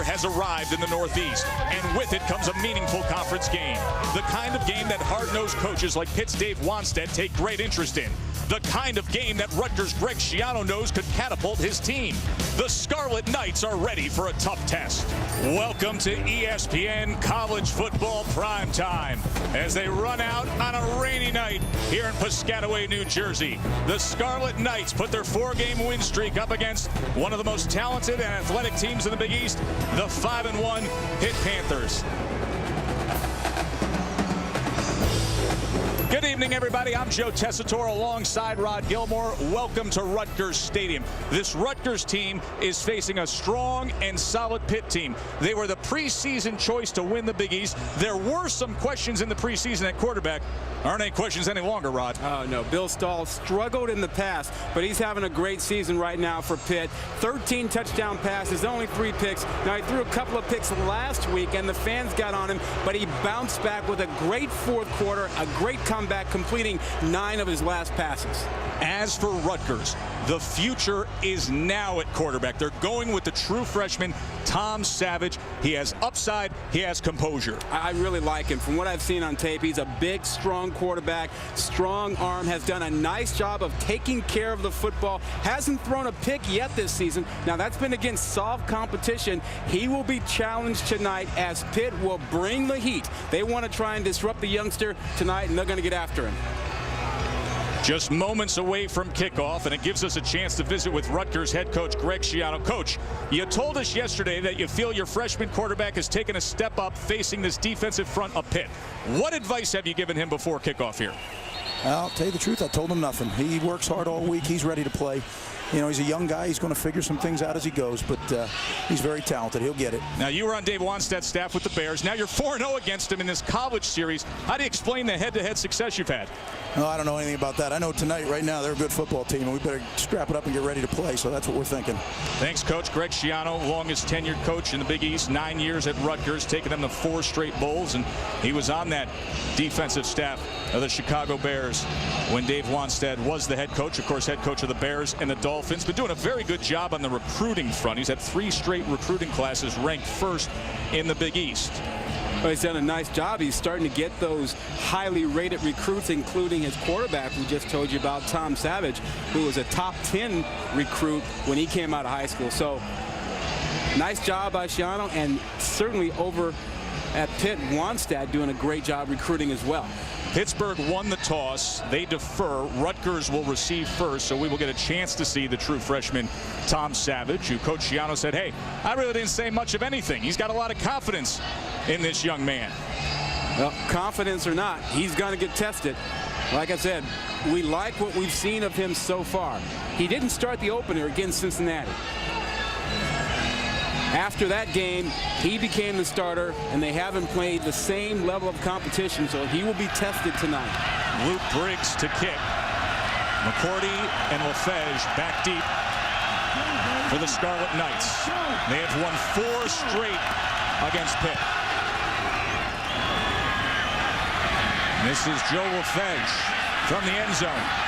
has arrived in the Northeast, and with it comes a meaningful conference game. The kind of game that hard-nosed coaches like Pitt's Dave Wanstead take great interest in. The kind of game that Rutgers' Greg Schiano knows could catapult his team. The Scarlet Knights are ready for a tough test. Welcome to ESPN College Football Primetime as they run out on a rainy night here in Piscataway, New Jersey. The Scarlet Knights put their 4-game win streak up against one of the most talented and athletic teams in the Big East, the 5-1 Pitt Panthers. Good evening, everybody. I'm Joe Tessitore alongside Rod Gilmore. Welcome to Rutgers Stadium. This Rutgers team is facing a strong and solid Pitt team. They were the preseason choice to win the Big East. There were some questions in the preseason at quarterback. Aren't any questions any longer, Rod? Oh, no. Bill Stahl struggled in the past, but he's having a great season right now for Pitt. 13 touchdown passes, only 3 picks. Now, he threw a couple of picks last week, and the fans got on him, but he bounced back with a great fourth quarter, a great comeback, completing 9 of his last passes. As for Rutgers, the future is now at quarterback. They're going with the true freshman, Tom Savage. He has upside. He has composure. I really like him. From what I've seen on tape, he's a big, strong quarterback, strong arm, has done a nice job of taking care of the football, hasn't thrown a pick yet this season. Now, that's been against soft competition. He will be challenged tonight as Pitt will bring the heat. They want to try and disrupt the youngster tonight, and they're going to get after him. Just moments away from kickoff, and it gives us a chance to visit with Rutgers head coach Greg Schiano. Coach, you told us yesterday that you feel your freshman quarterback has taken a step up facing this defensive front of Pitt. What advice have you given him before kickoff here? I'll tell you the truth, I told him nothing. He works hard all week. He's ready to play. You know, he's a young guy. He's going to figure some things out as he goes, but he's very talented. He'll get it. Now, you were on Dave Wanstead's staff with the Bears. Now you're 4-0 against him in this college series. How do you explain the head-to-head success you've had? No, I don't know anything about that. I know tonight, right now, they're a good football team, and we better strap it up and get ready to play, so that's what we're thinking. Thanks, Coach. Greg Schiano, longest tenured coach in the Big East, 9 years at Rutgers, taking them to 4 straight bowls, and he was on that defensive staff of the Chicago Bears when Dave Wanstead was the head coach, of course, head coach of the Bears and the Dolphins. Been doing a very good job on the recruiting front. He's had 3 straight recruiting classes ranked first in the Big East. Well, he's done a nice job. He's starting to get those highly rated recruits, including his quarterback we just told you about, Tom Savage, who was a top 10 recruit when he came out of high school. So nice job by Schiano, and certainly over at Pitt, Wanstead doing a great job recruiting as well. Pittsburgh won the toss. They defer. Rutgers will receive first, so we will get a chance to see the true freshman Tom Savage, who Coach Schiano said, hey, I really didn't say much of anything. He's got a lot of confidence in this young man. Well, confidence or not, he's going to get tested. Like I said, we like what we've seen of him so far. He didn't start the opener against Cincinnati. After that game, he became the starter, and they haven't played the same level of competition, so he will be tested tonight. Luke Briggs to kick. McCourty and LaFege back deep for the Scarlet Knights. They have won 4 straight against Pitt. This is Joe LaFege from the end zone.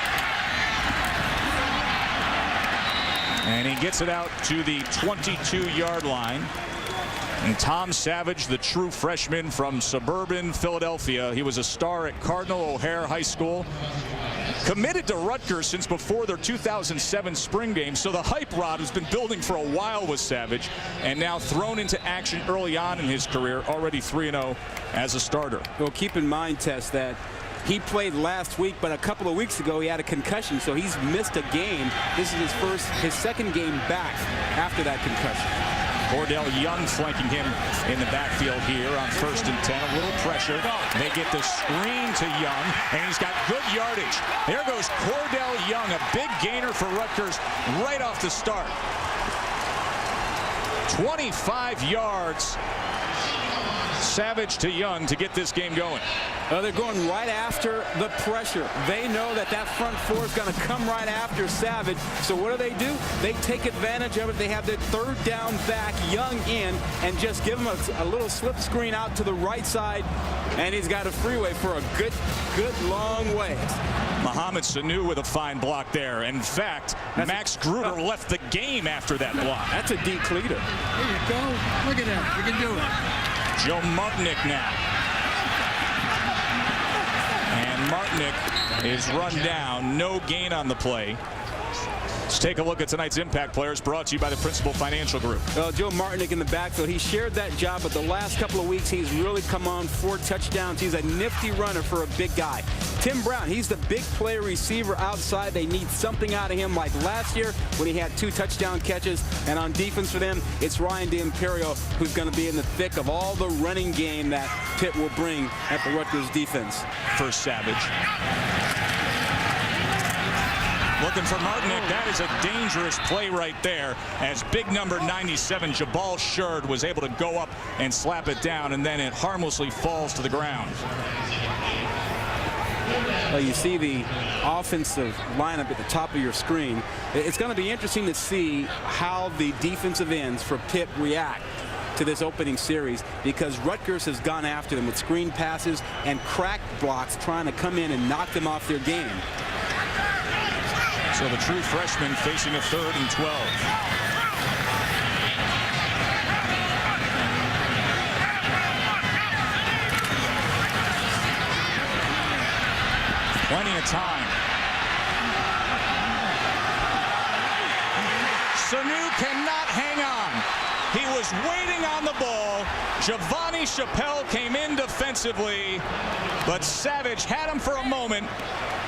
And he gets it out to the 22-yard line. And Tom Savage, the true freshman from suburban Philadelphia. He was a star at Cardinal O'Hare High School. Committed to Rutgers since before their 2007 spring game. So the hype rod has been building for a while with Savage. And now thrown into action early on in his career. Already 3-0 as a starter. Well, keep in mind, Tess, that he played last week, but a couple of weeks ago he had a concussion, so he's missed a game. This is his second game back after that concussion. Cordell Young flanking him in the backfield here on 1st and 10. A little pressure. They get the screen to Young, and he's got good yardage. There goes Cordell Young, a big gainer for Rutgers right off the start. 25 yards. Savage to Young to get this game going. They're going right after the pressure. They know that that front 4 is going to come right after Savage. So what do? They take advantage of it. They have their 3rd down back, Young in, and just give him a little slip screen out to the right side. And he's got a freeway for a good long way. Mohamed Sanu with a fine block there. In fact, Max Gruder left the game after that block. That's a decleater. There you go. Look at that. You can do it. Joe Martinick now. And Martinick is run down. No gain on the play. Let's take a look at tonight's impact players, brought to you by the Principal Financial Group. Well, Joe Martinick in the backfield, he shared that job, but the last couple of weeks he's really come on 4 touchdowns. He's a nifty runner for a big guy. Tim Brown, he's the big play receiver outside. They need something out of him like last year when he had 2 touchdown catches. And on defense for them, it's Ryan D'Imperio who's going to be in the thick of all the running game that Pitt will bring at the Rutgers defense. First Savage. Looking for Martinick. That is a dangerous play right there, as big number 97, Jabal Shurd, was able to go up and slap it down, and then it harmlessly falls to the ground. Well, you see the offensive lineup at the top of your screen. It's going to be interesting to see how the defensive ends for Pitt react to this opening series, because Rutgers has gone after them with screen passes and crack blocks, trying to come in and knock them off their game. So the true freshman facing a 3rd and 12. Plenty of time. Sanu cannot hang on. He was waiting on the ball. Giovanni Chappelle came in defensively, but Savage had him for a moment,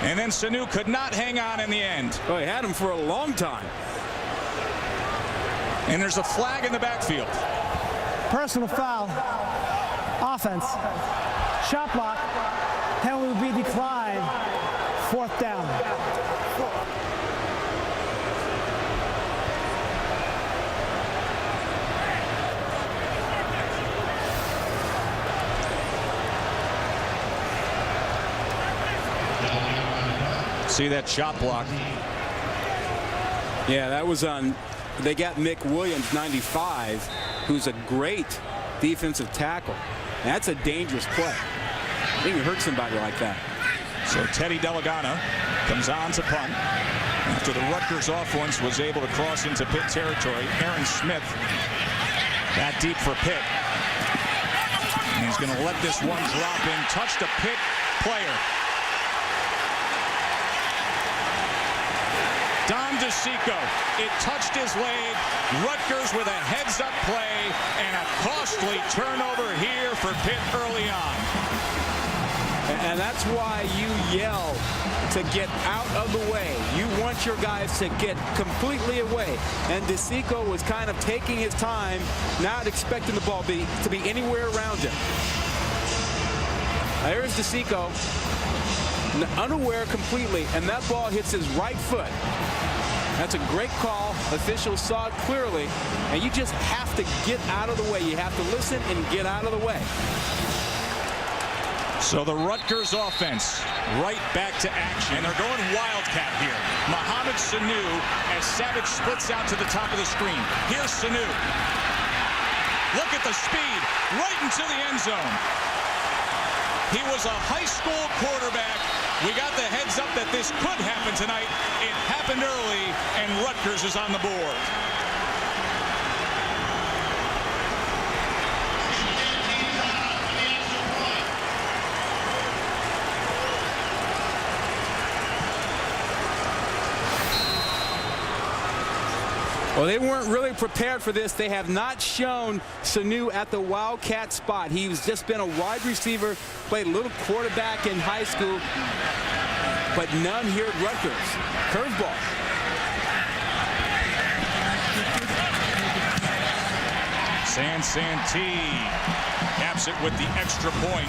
and then Sanu could not hang on in the end. Oh, he had him for a long time. And there's a flag in the backfield. Personal foul. Offense. Shot block. Penalty will be declined. 4th down. See that shot block? Yeah, that was on. They got Mick Williams, 95, who's a great defensive tackle. That's a dangerous play. I think he hurt somebody like that. So Teddy Delagana comes on to punt after the Rutgers offense was able to cross into Pitt territory. Aaron Smith that deep for Pitt. And he's going to let this one drop in. Touched a Pitt player. Don DeSico, it touched his leg. Rutgers with a heads-up play and a costly turnover here for Pitt early on. And that's why you yell to get out of the way. You want your guys to get completely away. And DeSico was kind of taking his time, not expecting the ball to be anywhere around him. There's DeSico, unaware completely, and that ball hits his right foot. That's a great call. Officials saw it clearly, and you just have to get out of the way. You have to listen and get out of the way. So the Rutgers offense right back to action, and they're going Wildcat here. Mohamed Sanu as Savage splits out to the top of the screen. Here's Sanu. Look at the speed right into the end zone. He was a high school quarterback. We got the heads up that this could happen tonight. It happened early, and Rutgers is on the board. Well, they weren't really prepared for this. They have not shown Sanu at the Wildcat spot. He's just been a wide receiver, played a little quarterback in high school, but none here at Rutgers. Curveball. Santee caps it with the extra point.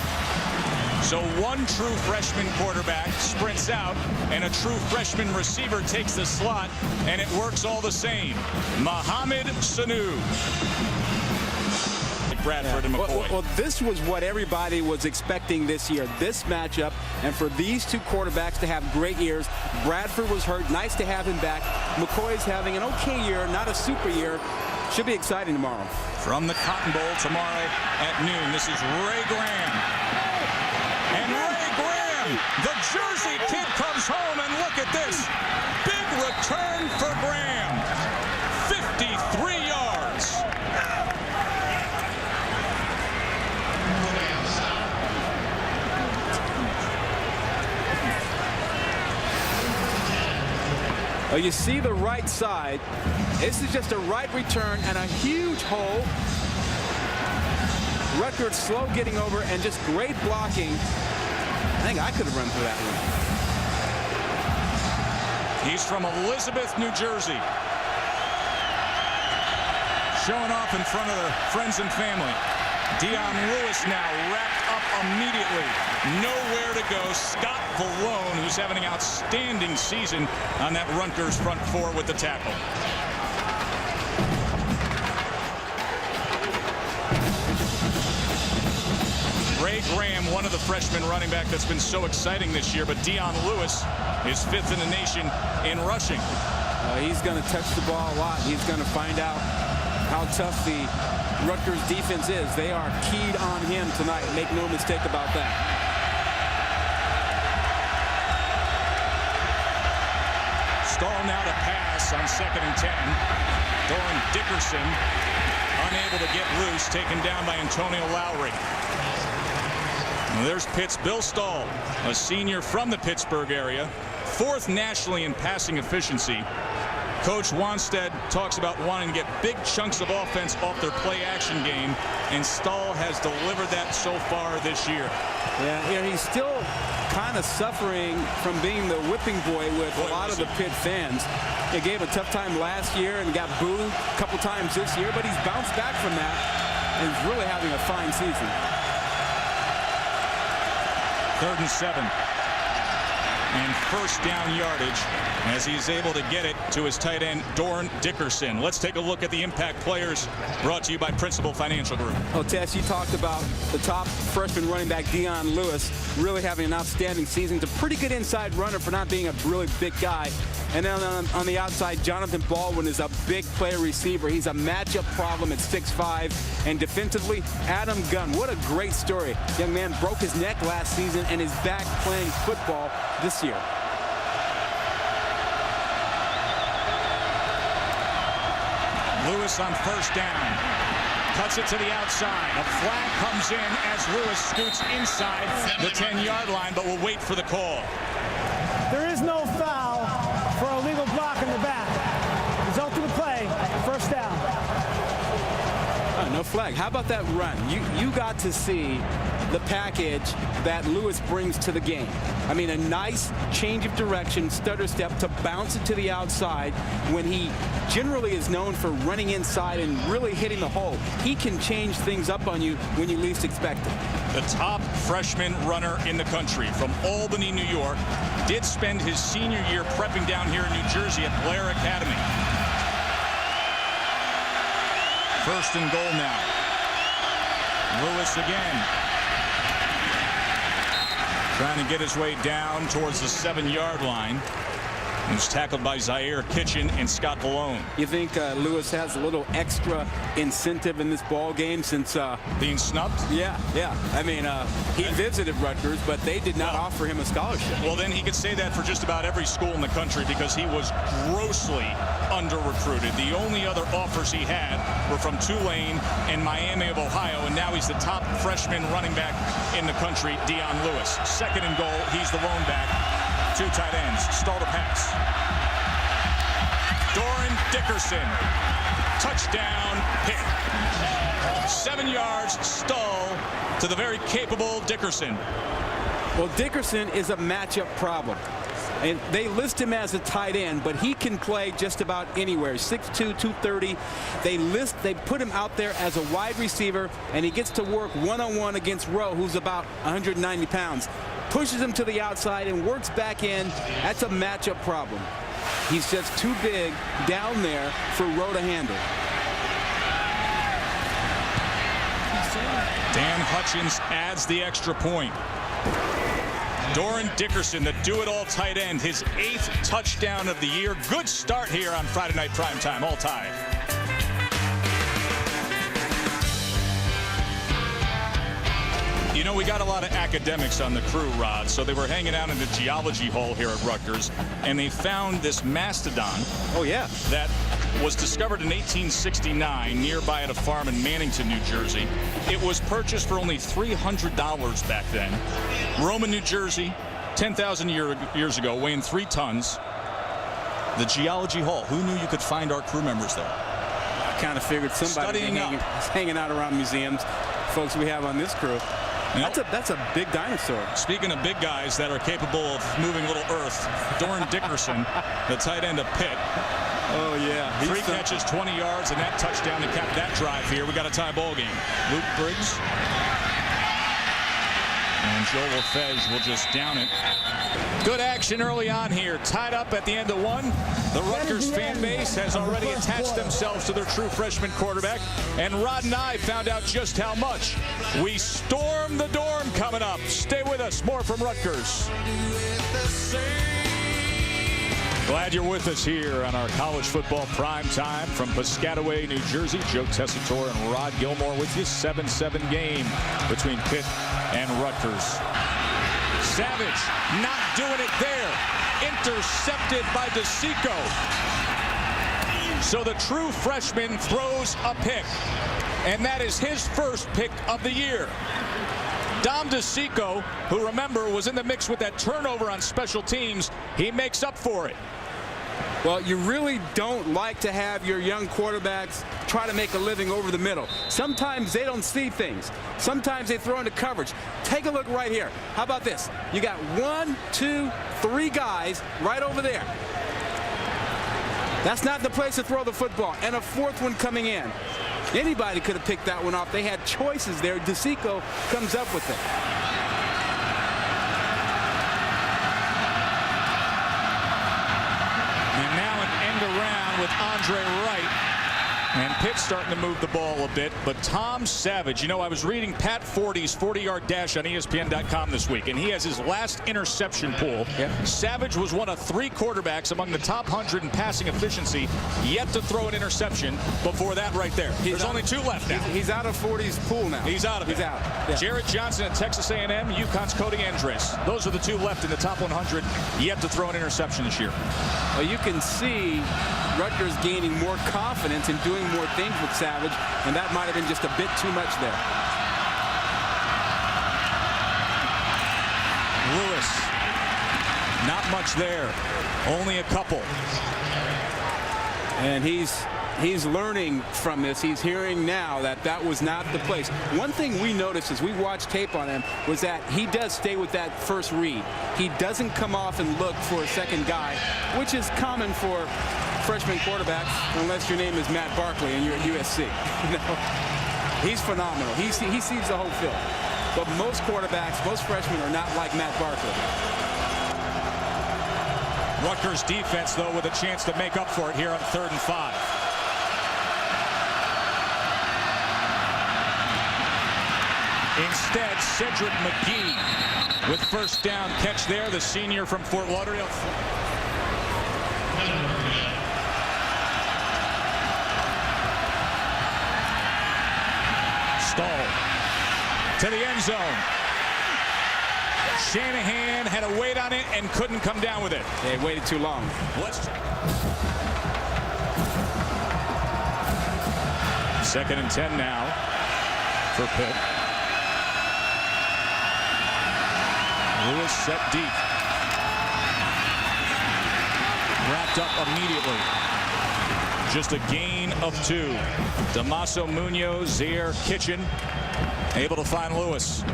So one true freshman quarterback sprints out, and a true freshman receiver takes the slot, and it works all the same. Mohamed Sanu. Bradford and McCoy. Well, this was what everybody was expecting this year, this matchup, and for these two quarterbacks to have great years. Bradford was hurt. Nice to have him back. McCoy's having an okay year, not a super year. Should be exciting tomorrow. From the Cotton Bowl tomorrow at noon, this is Ray Graham. The Jersey kid comes home, and look at this. Big return for Graham. 53 yards. Well, you see the right side. This is just a right return and a huge hole. Rutgers slow getting over and just great blocking. I think I could have run through that one. He's from Elizabeth, New Jersey. Showing off in front of the friends and family. Dion Lewis now wrapped up immediately. Nowhere to go. Scott Valone, who's having an outstanding season on that Rutgers front four with the tackle. Ray Graham, one of the freshman running back that's been so exciting this year, but Dion Lewis is 5th in the nation in rushing. He's going to touch the ball a lot. He's going to find out how tough the Rutgers defense is. They are keyed on him tonight. Make no mistake about that. Stall now to pass on 2nd and 10. Doran Dickerson unable to get loose, taken down by Antonio Lowry. Well, there's Pitt's Bill Stall, a senior from the Pittsburgh area, 4th nationally in passing efficiency. Coach Wanstead talks about wanting to get big chunks of offense off their play-action game, and Stall has delivered that so far this year. Yeah, he's still kind of suffering from being the whipping boy with a lot of the Pitt fans. He gave a tough time last year and got booed a couple times this year, but he's bounced back from that and is really having a fine season. 3rd and 7. And 1st down yardage as he's able to get it to his tight end, Doran Dickerson. Let's take a look at the impact players brought to you by Principal Financial Group. Oh, Tess, you talked about the top freshman running back, Dion Lewis, really having an outstanding season. He's a pretty good inside runner for not being a really big guy. And then on the outside, Jonathan Baldwin is a big player receiver. He's a matchup problem at 6'5". And defensively, Adam Gunn. What a great story. Young man broke his neck last season and is back playing football this year. Lewis on 1st down. Cuts it to the outside. A flag comes in as Lewis scoots inside the 10-yard line, but will wait for the call. There is no foul for a legal block in the back. Result of the play, 1st down. No flag. How about that run? You got to see the package that Lewis brings to the game. I mean, a nice change of direction, stutter step to bounce it to the outside when he generally is known for running inside and really hitting the hole. He can change things up on you when you least expect it. The top freshman runner in the country from Albany, New York, did spend his senior year prepping down here in New Jersey at Blair Academy. 1st and goal now. Lewis again. Trying to get his way down towards the 7-yard line. He's tackled by Zaire Kitchen and Scott Valone. You think Lewis has a little extra incentive in this ball game since being snubbed? Yeah. I mean, he visited Rutgers, but they did not offer him a scholarship. Well, then he could say that for just about every school in the country because he was grossly under-recruited. The only other offers he had were from Tulane and Miami of Ohio, and now he's the top freshman running back in the country, Dion Lewis. 2nd and goal, he's the lone back. 2 tight ends. Stall to pass. Doran Dickerson. Touchdown, Pitt. 7 yards, Stall to the very capable Dickerson. Well, Dickerson is a matchup problem. And they list him as a tight end, but he can play just about anywhere. 6'2", 230. They put him out there as a wide receiver, and he gets to work one-on-one against Rowe, who's about 190 pounds. Pushes him to the outside and works back in. That's a matchup problem. He's just too big down there for Rowe to handle. Dan Hutchins adds the extra point. Doran Dickerson, the do-it-all tight end, his 8th touchdown of the year. Good start here on Friday Night Primetime, all tied. You know, we got a lot of academics on the crew, Rod, so they were hanging out in the geology hall here at Rutgers, and they found this mastodon. Oh, yeah. That was discovered in 1869 nearby at a farm in Mannington, New Jersey. It was purchased for only $300 back then. Rome, New Jersey, 10,000 years ago, weighing 3 tons. The geology hall. Who knew you could find our crew members there? I kind of figured somebody hanging out around museums. Folks we have on this crew. Yep. That's a big dinosaur. Speaking of big guys that are capable of moving little earth, Doran Dickerson, the tight end of Pitt. Oh, yeah. 3 catches, 20 yards, and that touchdown to cap that drive here. We got a tie ball game. Luke Briggs. And Joel Lefege will just down it. Good action early on here. Tied up at the end of 1. The Rutgers fan base has already attached themselves to their true freshman quarterback. And Rod and I found out just how much. We storm the dorm coming up. Stay with us. More from Rutgers. Glad you're with us here on our college football prime time from Piscataway, New Jersey. Joe Tessitore and Rod Gilmore with you. 7-7 game between Pitt and Rutgers. Savage not doing it there. Intercepted by DeSico. So the true freshman throws a pick. And that is his first pick of the year. Dom DeSico, who remember was in the mix with that turnover on special teams, he makes up for it. Well, you really don't like to have your young quarterbacks try to make a living over the middle. Sometimes they don't see things. Sometimes they throw into coverage. Take a look right here. How about this? You got 1, 2, 3 guys right over there. That's not the place to throw the football. And a 4th one coming in. Anybody could have picked that one off. They had choices there. DeSico comes up with it. And now an end around with Andre Wright. And Pitt starting to move the ball a bit, but Tom Savage, you know, I was reading Pat Forty's 40-yard dash on ESPN.com this week, and he has his last interception pool. Yeah. Savage was one of 3 quarterbacks among the top 100 in passing efficiency, yet to throw an interception before that right there. There's only 2 left now. He's out of 40's pool now. He's out of it. He's out. Yeah. Jarrett Johnson at Texas A&M, UConn's Cody Andres. Those are the 2 left in the top 100, yet to throw an interception this year. Well, you can see Rutgers gaining more confidence in doing more things with Savage, and that might have been just a bit too much there. Lewis, not much there, only a couple. And he's learning from this. He's hearing now that that was not the place. One thing we noticed as we watched tape on him was that he does stay with that first read. He doesn't come off and look for a second guy, which is common for freshman quarterbacks, unless your name is Matt Barkley and you're at USC. You know, he's phenomenal. He sees the whole field. But most quarterbacks, most freshmen are not like Matt Barkley. Rutgers defense, though, with a chance to make up for it here on 3rd and 5. Instead, Cedric McGee with first down catch there, the senior from Fort Lauderdale. Stall to the end zone. Shanahan had to wait on it and couldn't come down with it. They waited too long. Let's 2nd and 10 now for Pitt. Lewis set deep. Wrapped up immediately. Just a gain of 2. Damaso Munoz, Zaire Kitchen, able to find Lewis.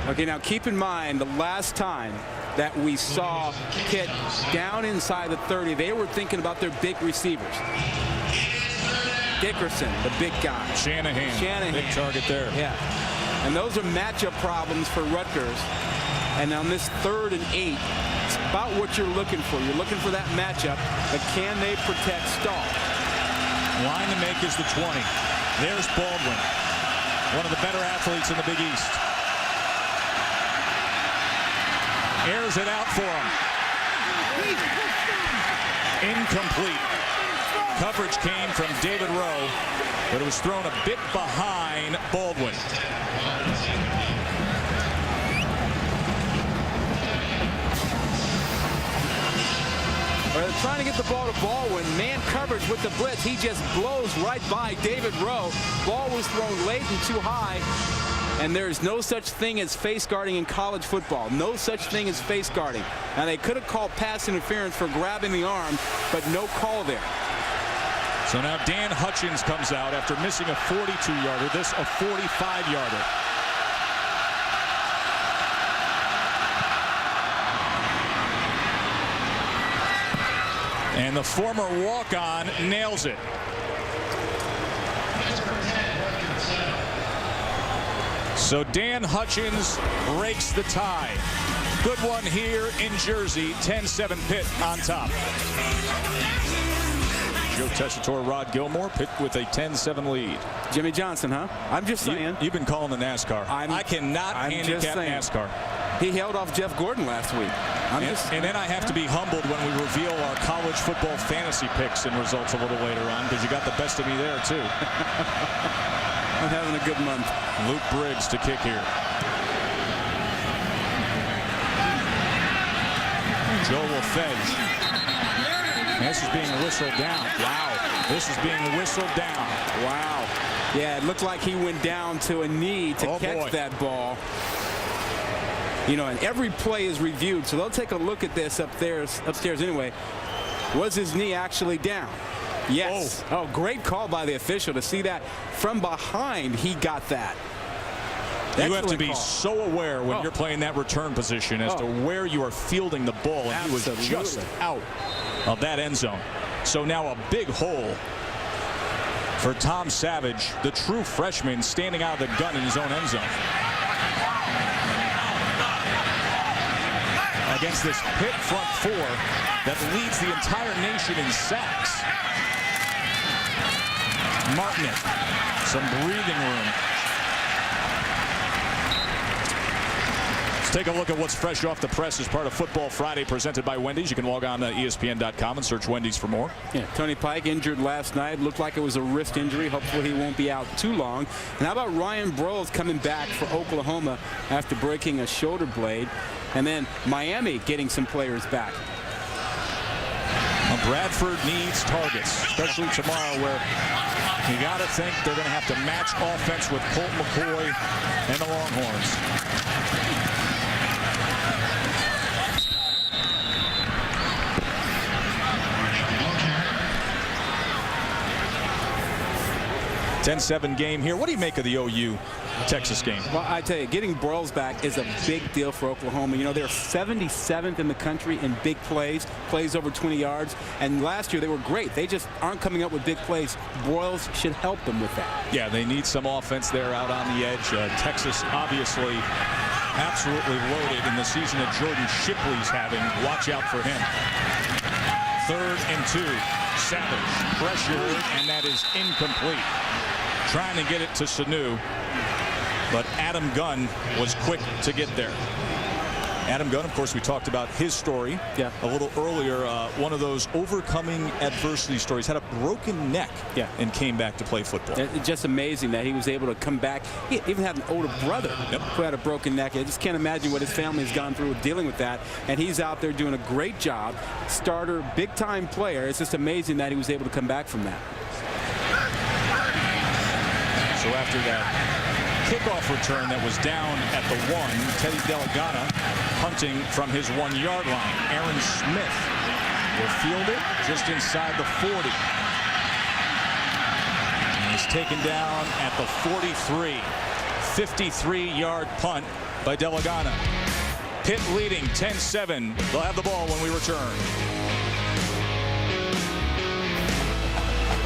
Okay, now keep in mind the last time that we saw Pitt down inside the 30, they were thinking about their big receivers. Dickerson, the big guy. Shanahan. Big target there. Yeah. And those are matchup problems for Rutgers. And on this 3rd and 8, it's about what you're looking for. You're looking for that matchup, but can they protect Stall? Line to make is the 20. There's Baldwin, one of the better athletes in the Big East. Airs it out for him. Incomplete. Coverage came from David Rowe, but it was thrown a bit behind Baldwin. Or they're trying to get the ball to Baldwin. Man coverage with the blitz. He just blows right by David Rowe. Ball was thrown late and too high. And there's no such thing as face guarding in college football. No such thing as face guarding. Now, they could have called pass interference for grabbing the arm, but no call there. So now Dan Hutchins comes out after missing a 42-yarder. This a 45-yarder. And the former walk-on nails it. So Dan Hutchins breaks the tie. Good one here in Jersey. 10-7 Pitt on top. Joe Tessitore, Rod Gilmore, Pitt with a 10-7 lead. Jimmy Johnson, huh? I'm just saying. You've been calling the NASCAR. I cannot handicap NASCAR. He held off Jeff Gordon last week. And then I have to be humbled when we reveal our college football fantasy picks and results a little later on, because you got the best of me there, too. I'm having a good month. Luke Briggs to kick here. Joe Lefebvre. This is being whistled down. Wow. This is being whistled down. Wow. Yeah, it looked like he went down to a knee to catch that ball. You know, and every play is reviewed, so they'll take a look at this upstairs anyway. Was his knee actually down? Yes. Oh, great call by the official to see that from behind. He got that. You have to be so aware when you're playing that return position as to where you are fielding the ball, and he was just out of that end zone. So now a big hole for Tom Savage, the true freshman, standing out of the gun in his own end zone. Against this Pitt front four that leads the entire nation in sacks. Martin, some breathing room. Let's take a look at what's fresh off the press as part of Football Friday presented by Wendy's. You can log on to ESPN.com and search Wendy's for more. Yeah, Tony Pike injured last night. Looked like it was a wrist injury. Hopefully he won't be out too long. And how about Ryan Broyles coming back for Oklahoma after breaking a shoulder blade? And then Miami getting some players back. Well, Bradford needs targets, especially tomorrow, where you got to think they're going to have to match offense with Colt McCoy and the Longhorns. 10-7 game here. What do you make of the OU Texas game? Well, I tell you, getting Broyles back is a big deal for Oklahoma. You know, they're 77th in the country in big plays over 20 yards. And last year they were great. They just aren't coming up with big plays. Broyles should help them with that. Yeah, they need some offense there out on the edge. Texas obviously absolutely loaded in the season that Jordan Shipley's having. Watch out for him. 3rd and 2. Savage pressure, and that is incomplete. Trying to get it to Sanu, but Adam Gunn was quick to get there. Adam Gunn, of course, we talked about his story a little earlier. One of those overcoming adversity stories. Had a broken neck and came back to play football. It's just amazing that he was able to come back. He even had an older brother who had a broken neck. I just can't imagine what his family has gone through dealing with that. And he's out there doing a great job. Starter, big-time player. It's just amazing that he was able to come back from that. So after that kickoff return that was down at the 1, Teddy Delagana punting from his 1-yard line. Aaron Smith will field it just inside the 40. And he's taken down at the 43. 53-yard punt by Delagana. Pitt leading 10-7. They'll have the ball when we return.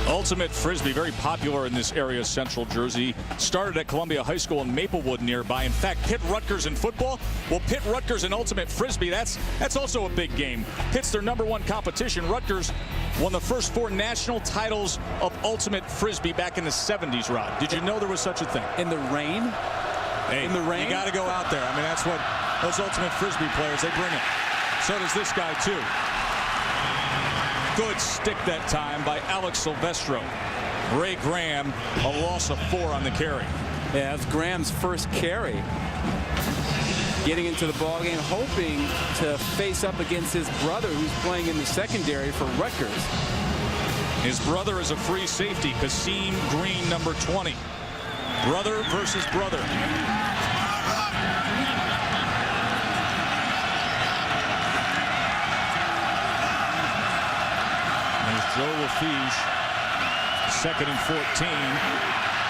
Ultimate Frisbee, very popular in this area of Central Jersey. Started at Columbia High School in Maplewood nearby. In fact, Pitt Rutgers in football. Well, Pitt Rutgers and Ultimate Frisbee, that's also a big game. Pitt's their #1 competition. Rutgers won the first 4 national titles of Ultimate Frisbee back in the 70s, Rod. Did you know there was such a thing? In the rain? Hey, in the rain? You got to go out there. I mean, that's what those Ultimate Frisbee players, they bring it. So does this guy, too. Good stick that time by Alex Silvestro. Ray Graham, a loss of 4 on the carry. Yeah, that's Graham's first carry. getting into the ballgame, hoping to face up against his brother, who's playing in the secondary for Rutgers. His brother is a free safety, Kasim Green, number 20. Brother versus brother. There's Joe Lafiche, 2nd and 14.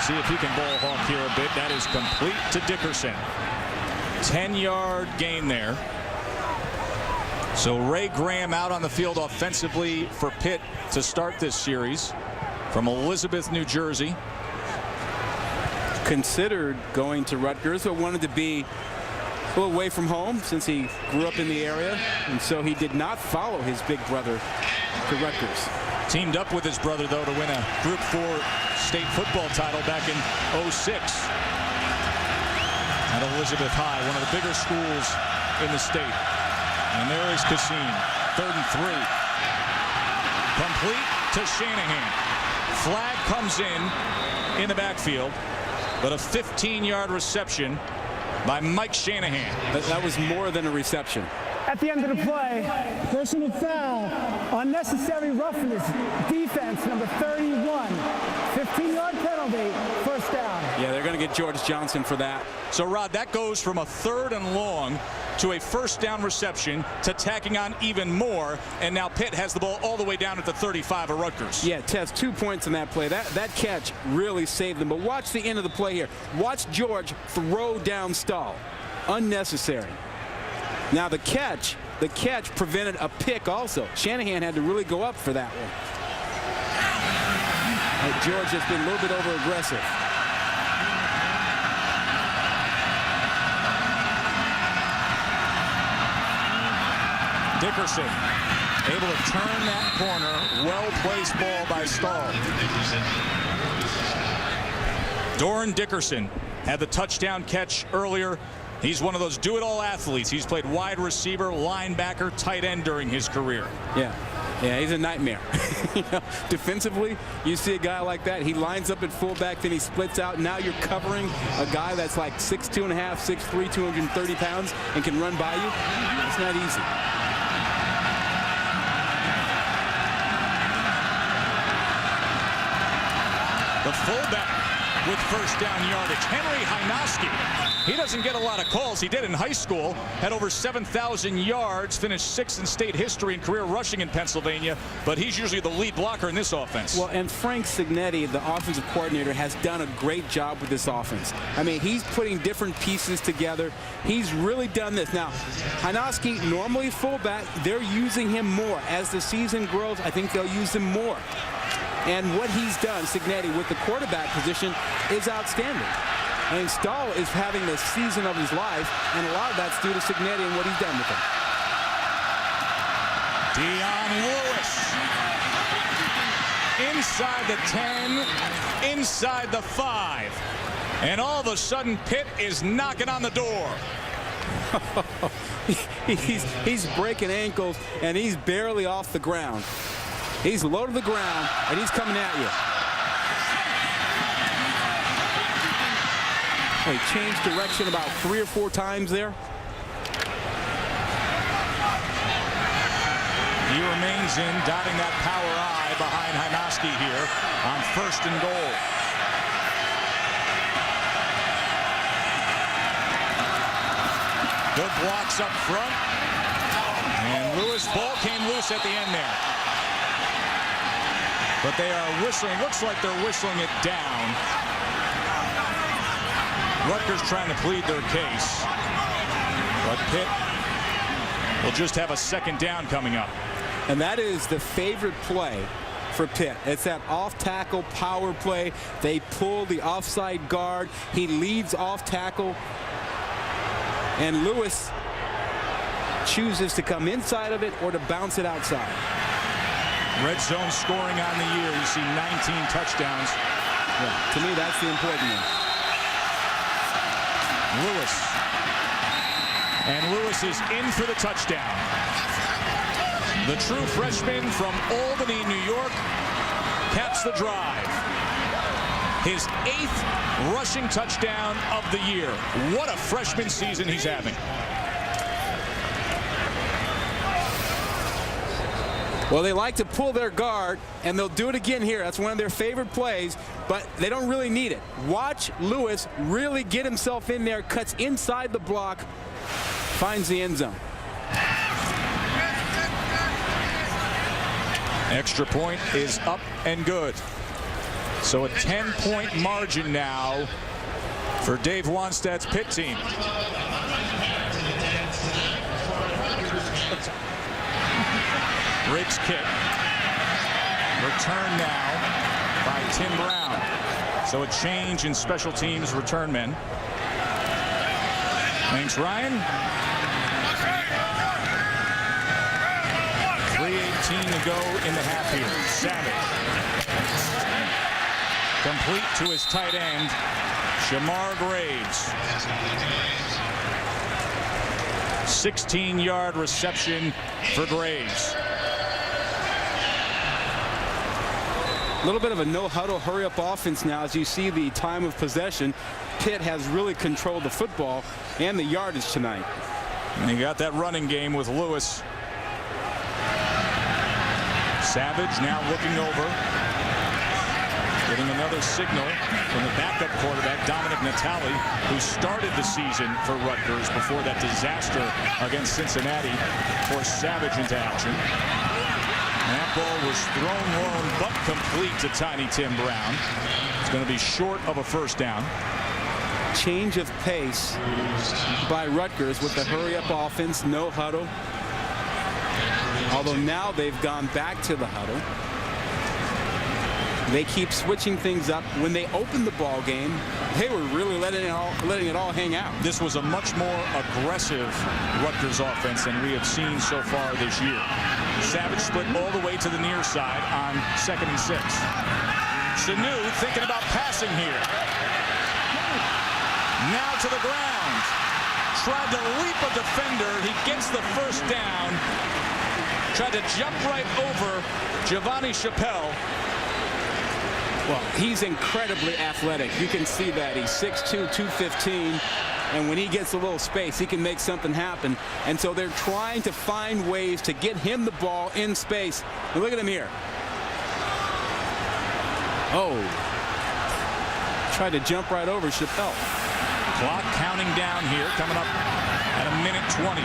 See if he can ball hawk here a bit. That is complete to Dickerson. 10-yard gain there. So Ray Graham out on the field offensively for Pitt to start this series from Elizabeth, New Jersey. Considered going to Rutgers, but wanted to be a little away from home since he grew up in the area, and so he did not follow his big brother to Rutgers. Teamed up with his brother, though, to win a Group 4 state football title back in '06 at Elizabeth High, one of the bigger schools in the state. And there is Kasim, 3rd and 3. Complete to Shanahan. Flag comes in the backfield, but a 15-yard reception by Mike Shanahan. That was more than a reception. At the end of the play, personal foul, unnecessary roughness, defense, number 31. 15-yard penalty, first down. Yeah, they're going to get George Johnson for that. So, Rod, that goes from a 3rd and long to a first down reception to tacking on even more, and now Pitt has the ball all the way down at the 35 of Rutgers. Yeah, Tess, 2 points in that play. That catch really saved them. But watch the end of the play here. Watch George throw down Stahl. Unnecessary. Now the catch prevented a pick also. Shanahan had to really go up for that one. George has been a little bit over aggressive. Dickerson able to turn that corner. Well-placed ball by Stahl. Doran Dickerson had the touchdown catch earlier. He's one of those do-it-all athletes. He's played wide receiver, linebacker, tight end during his career. Yeah, he's a nightmare. Defensively, you see a guy like that. He lines up at fullback, then he splits out. Now you're covering a guy that's like 6'2 and a half, 6'3", 230 pounds, and can run by you. It's not easy. The fullback with first down yardage, Henry Hynoski. He doesn't get a lot of calls. He did in high school, had over 7,000 yards, finished 6th in state history in career rushing in Pennsylvania, but he's usually the lead blocker in this offense. Well, and Frank Signetti, the offensive coordinator, has done a great job with this offense. I mean, he's putting different pieces together. He's really done this. Now, Hynoski, normally fullback, they're using him more. As the season grows, I think they'll use him more. And what he's done, Signetti, with the quarterback position is outstanding. I mean, Stahl is having the season of his life, and a lot of that's due to Signetti and what he's done with him. Dion Lewis. Inside the 10, inside the 5. And all of a sudden, Pitt is knocking on the door. He's breaking ankles, and he's barely off the ground. He's low to the ground, and he's coming at you. He changed direction about 3 or 4 times there. He remains in, dotting that power I behind Hynoski here on 1st and goal. Good blocks up front. And Lewis, ball came loose at the end there. But they are whistling. Looks like they're whistling it down. Rutgers trying to plead their case. But Pitt will just have a 2nd down coming up. And that is the favorite play for Pitt. It's that off-tackle power play. They pull the offside guard. He leads off tackle. And Lewis chooses to come inside of it or to bounce it outside. Red zone scoring on the year. You see 19 touchdowns. Yeah, to me, that's the important one. Lewis. And Lewis is in for the touchdown. The true freshman from Albany, New York, caps the drive. his 8th rushing touchdown of the year. What a freshman season he's having. Well, they like to pull their guard, and they'll do it again here. That's one of their favorite plays, but they don't really need it. Watch Lewis really get himself in there, cuts inside the block, finds the end zone. Extra point is up and good. So a 10-point margin now for Dave Wannstedt's Pitt team. Riggs kick. Return now by Tim Brown. So a change in special teams return men. Thanks, Ryan. 3:18 to go in the half here. Savage. Complete to his tight end, Shamar Graves. 16-yard reception for Graves. A little bit of a no-huddle, hurry-up offense now. As you see the time of possession, Pitt has really controlled the football and the yardage tonight. And you got that running game with Lewis. Savage now looking over. Getting another signal from the backup quarterback, Dominic Natale, who started the season for Rutgers before that disaster against Cincinnati forced Savage into action. And that ball was thrown long but complete to tiny Tim Brown. It's going to be short of a first down. Change of pace by Rutgers with the hurry-up offense, no huddle. Although now they've gone back to the huddle. They keep switching things up. When they opened the ball game, they were really letting it all hang out. This was a much more aggressive Rutgers offense than we have seen so far this year. Savage split all the way to the near side on 2nd and 6. Sanu thinking about passing here. Now to the ground. Tried to leap a defender. He gets the first down. Tried to jump right over Giovanni Chappelle. Well, he's incredibly athletic. You can see that. He's 6'2", 215. And when he gets a little space, he can make something happen. And so they're trying to find ways to get him the ball in space. And look at him here. Oh. Tried to jump right over Chappelle. Clock counting down here, coming up at 1:20.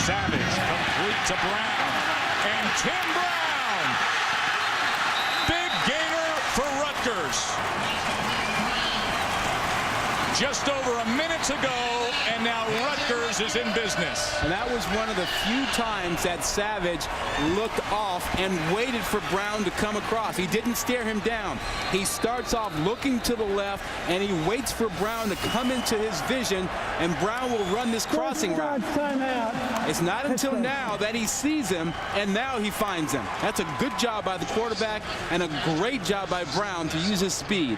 Savage complete to Brown. And Tim Brown. Big gainer for Rutgers. Just over a minute to go, and now Rutgers is in business. And that was one of the few times that Savage looked off and waited for Brown to come across. He didn't stare him down. He starts off looking to the left, and he waits for Brown to come into his vision, and Brown will run this crossing route. It's not until now that he sees him, and now he finds him. That's a good job by the quarterback and a great job by Brown to use his speed.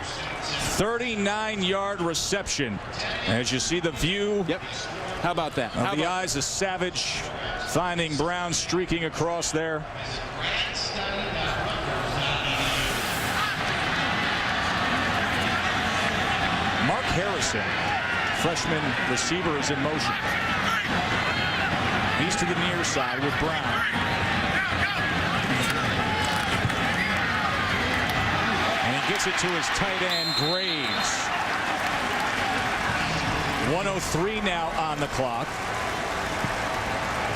39-yard reception. As you see the view. Yep. How about that? Of the eyes of Savage, finding Brown streaking across there. Mark Harrison, freshman receiver, is in motion. He's to the near side with Brown. And he gets it to his tight end, Graves. 1:03 now on the clock.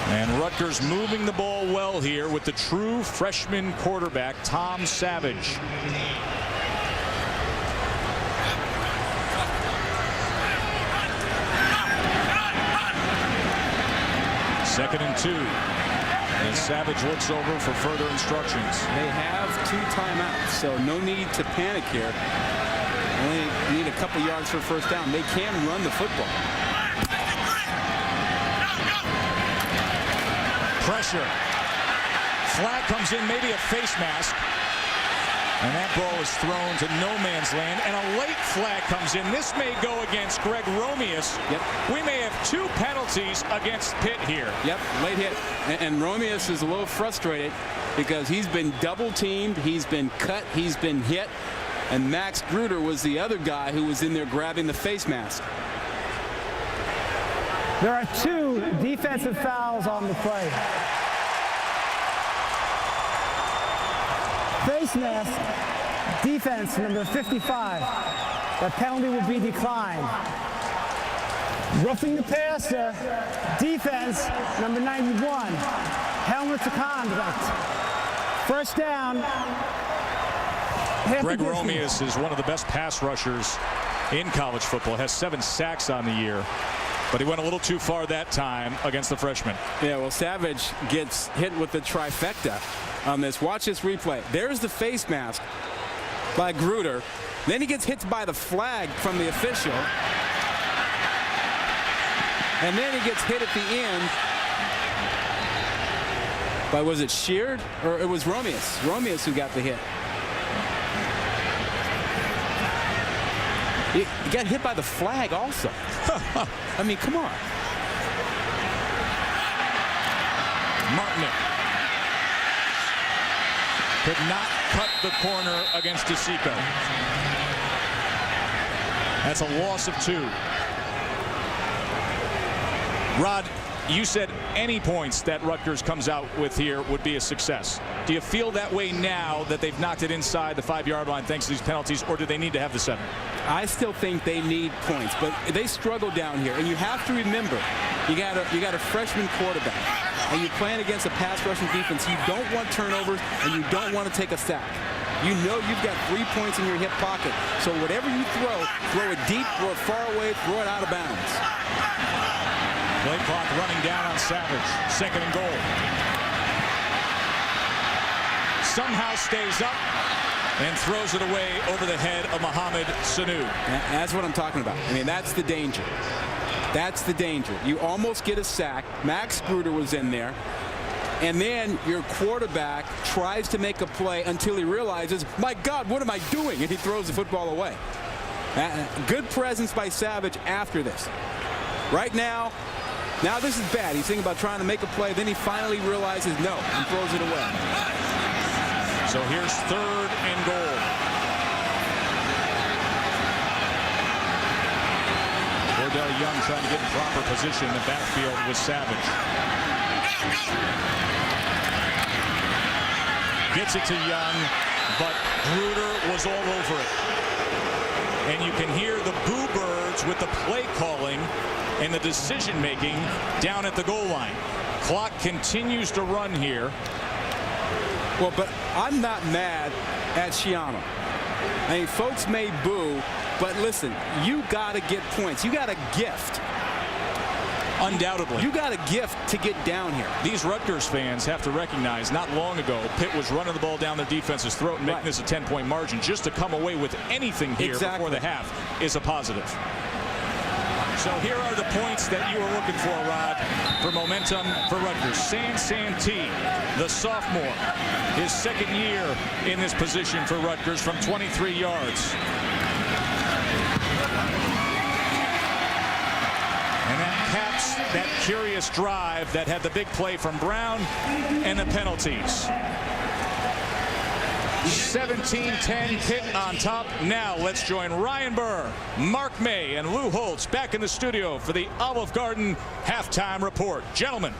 And Rutgers moving the ball well here with the true freshman quarterback, Tom Savage. Second and 2. And Savage looks over for further instructions. They have 2 timeouts, so no need to panic here. Only need a couple yards for first down. They can run the football. Pressure. Flag comes in, maybe a face mask. And that ball is thrown to no man's land, and a late flag comes in. This may go against Greg Romeus. Yep. We may have 2 penalties against Pitt here. Yep, late hit. And Romeus is a little frustrated because he's been double teamed, he's been cut, he's been hit, and Max Gruder was the other guy who was in there grabbing the face mask. There are 2 defensive fouls on the play. Face mask, defense number 55. That penalty will be declined. Roughing the passer, defense number 91. Helmet to conduct. First down. Greg Romeus is one of the best pass rushers in college football. Has 7 sacks on the year. But he went a little too far that time against the freshman. Yeah, well, Savage gets hit with the trifecta on this. Watch this replay. There's the face mask by Gruder. Then he gets hit by the flag from the official. And then he gets hit at the end by, was it Sheard? Or it was Romeus. Romeus who got the hit. He got hit by the flag also. I mean, come on. Martin could not cut the corner against DeSico. That's a loss of 2. Rod, you said any points that Rutgers comes out with here would be a success. Do you feel that way now that they've knocked it inside the 5-yard line thanks to these penalties, or do they need to have the 7? I still think they need points, but they struggle down here. And you have to remember, you got a freshman quarterback, and you're playing against a pass rushing defense. You don't want turnovers, and you don't want to take a sack. You know you've got 3 points in your hip pocket. So whatever you throw it deep, throw it far away, throw it out of bounds. Play clock running down on Savage. 2nd and goal. Somehow stays up and throws it away over the head of Mohamed Sanu. That's what I'm talking about. I mean, that's the danger. That's the danger. You almost get a sack. Max Gruder was in there. And then your quarterback tries to make a play until he realizes, my God, what am I doing? And he throws the football away. Good presence by Savage after this. Right now this is bad. He's thinking about trying to make a play. Then he finally realizes no and throws it away. So here's 3rd and goal. Cordell Young trying to get in proper position in the backfield with Savage. Gets it to Young, but Gruder was all over it. And you can hear the boo birds with the play calling and the decision making down at the goal line. Clock continues to run here. Well, but I'm not mad at Schiano. I mean, folks may boo, but listen, you got to get points. You got a gift. Undoubtedly. You got a gift to get down here. These Rutgers fans have to recognize not long ago Pitt was running the ball down their defense's throat and making this a 10-point margin. Just to come away with anything here before the half is a positive. So here are the points that you were looking for, Rod, for momentum for Rutgers. Santee, the sophomore, his 2nd year in this position for Rutgers from 23 yards. And that caps that curious drive that had the big play from Brown and the penalties. 17-10 Pitt on top. Now let's join Ryan Burr, Mark May, and Lou Holtz back in the studio for the Olive Garden halftime report. Gentlemen,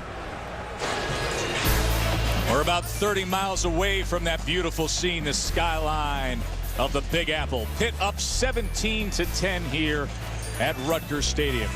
we're about 30 miles away from that beautiful scene, the skyline of the Big Apple. Pitt up 17-10 here at Rutgers Stadium.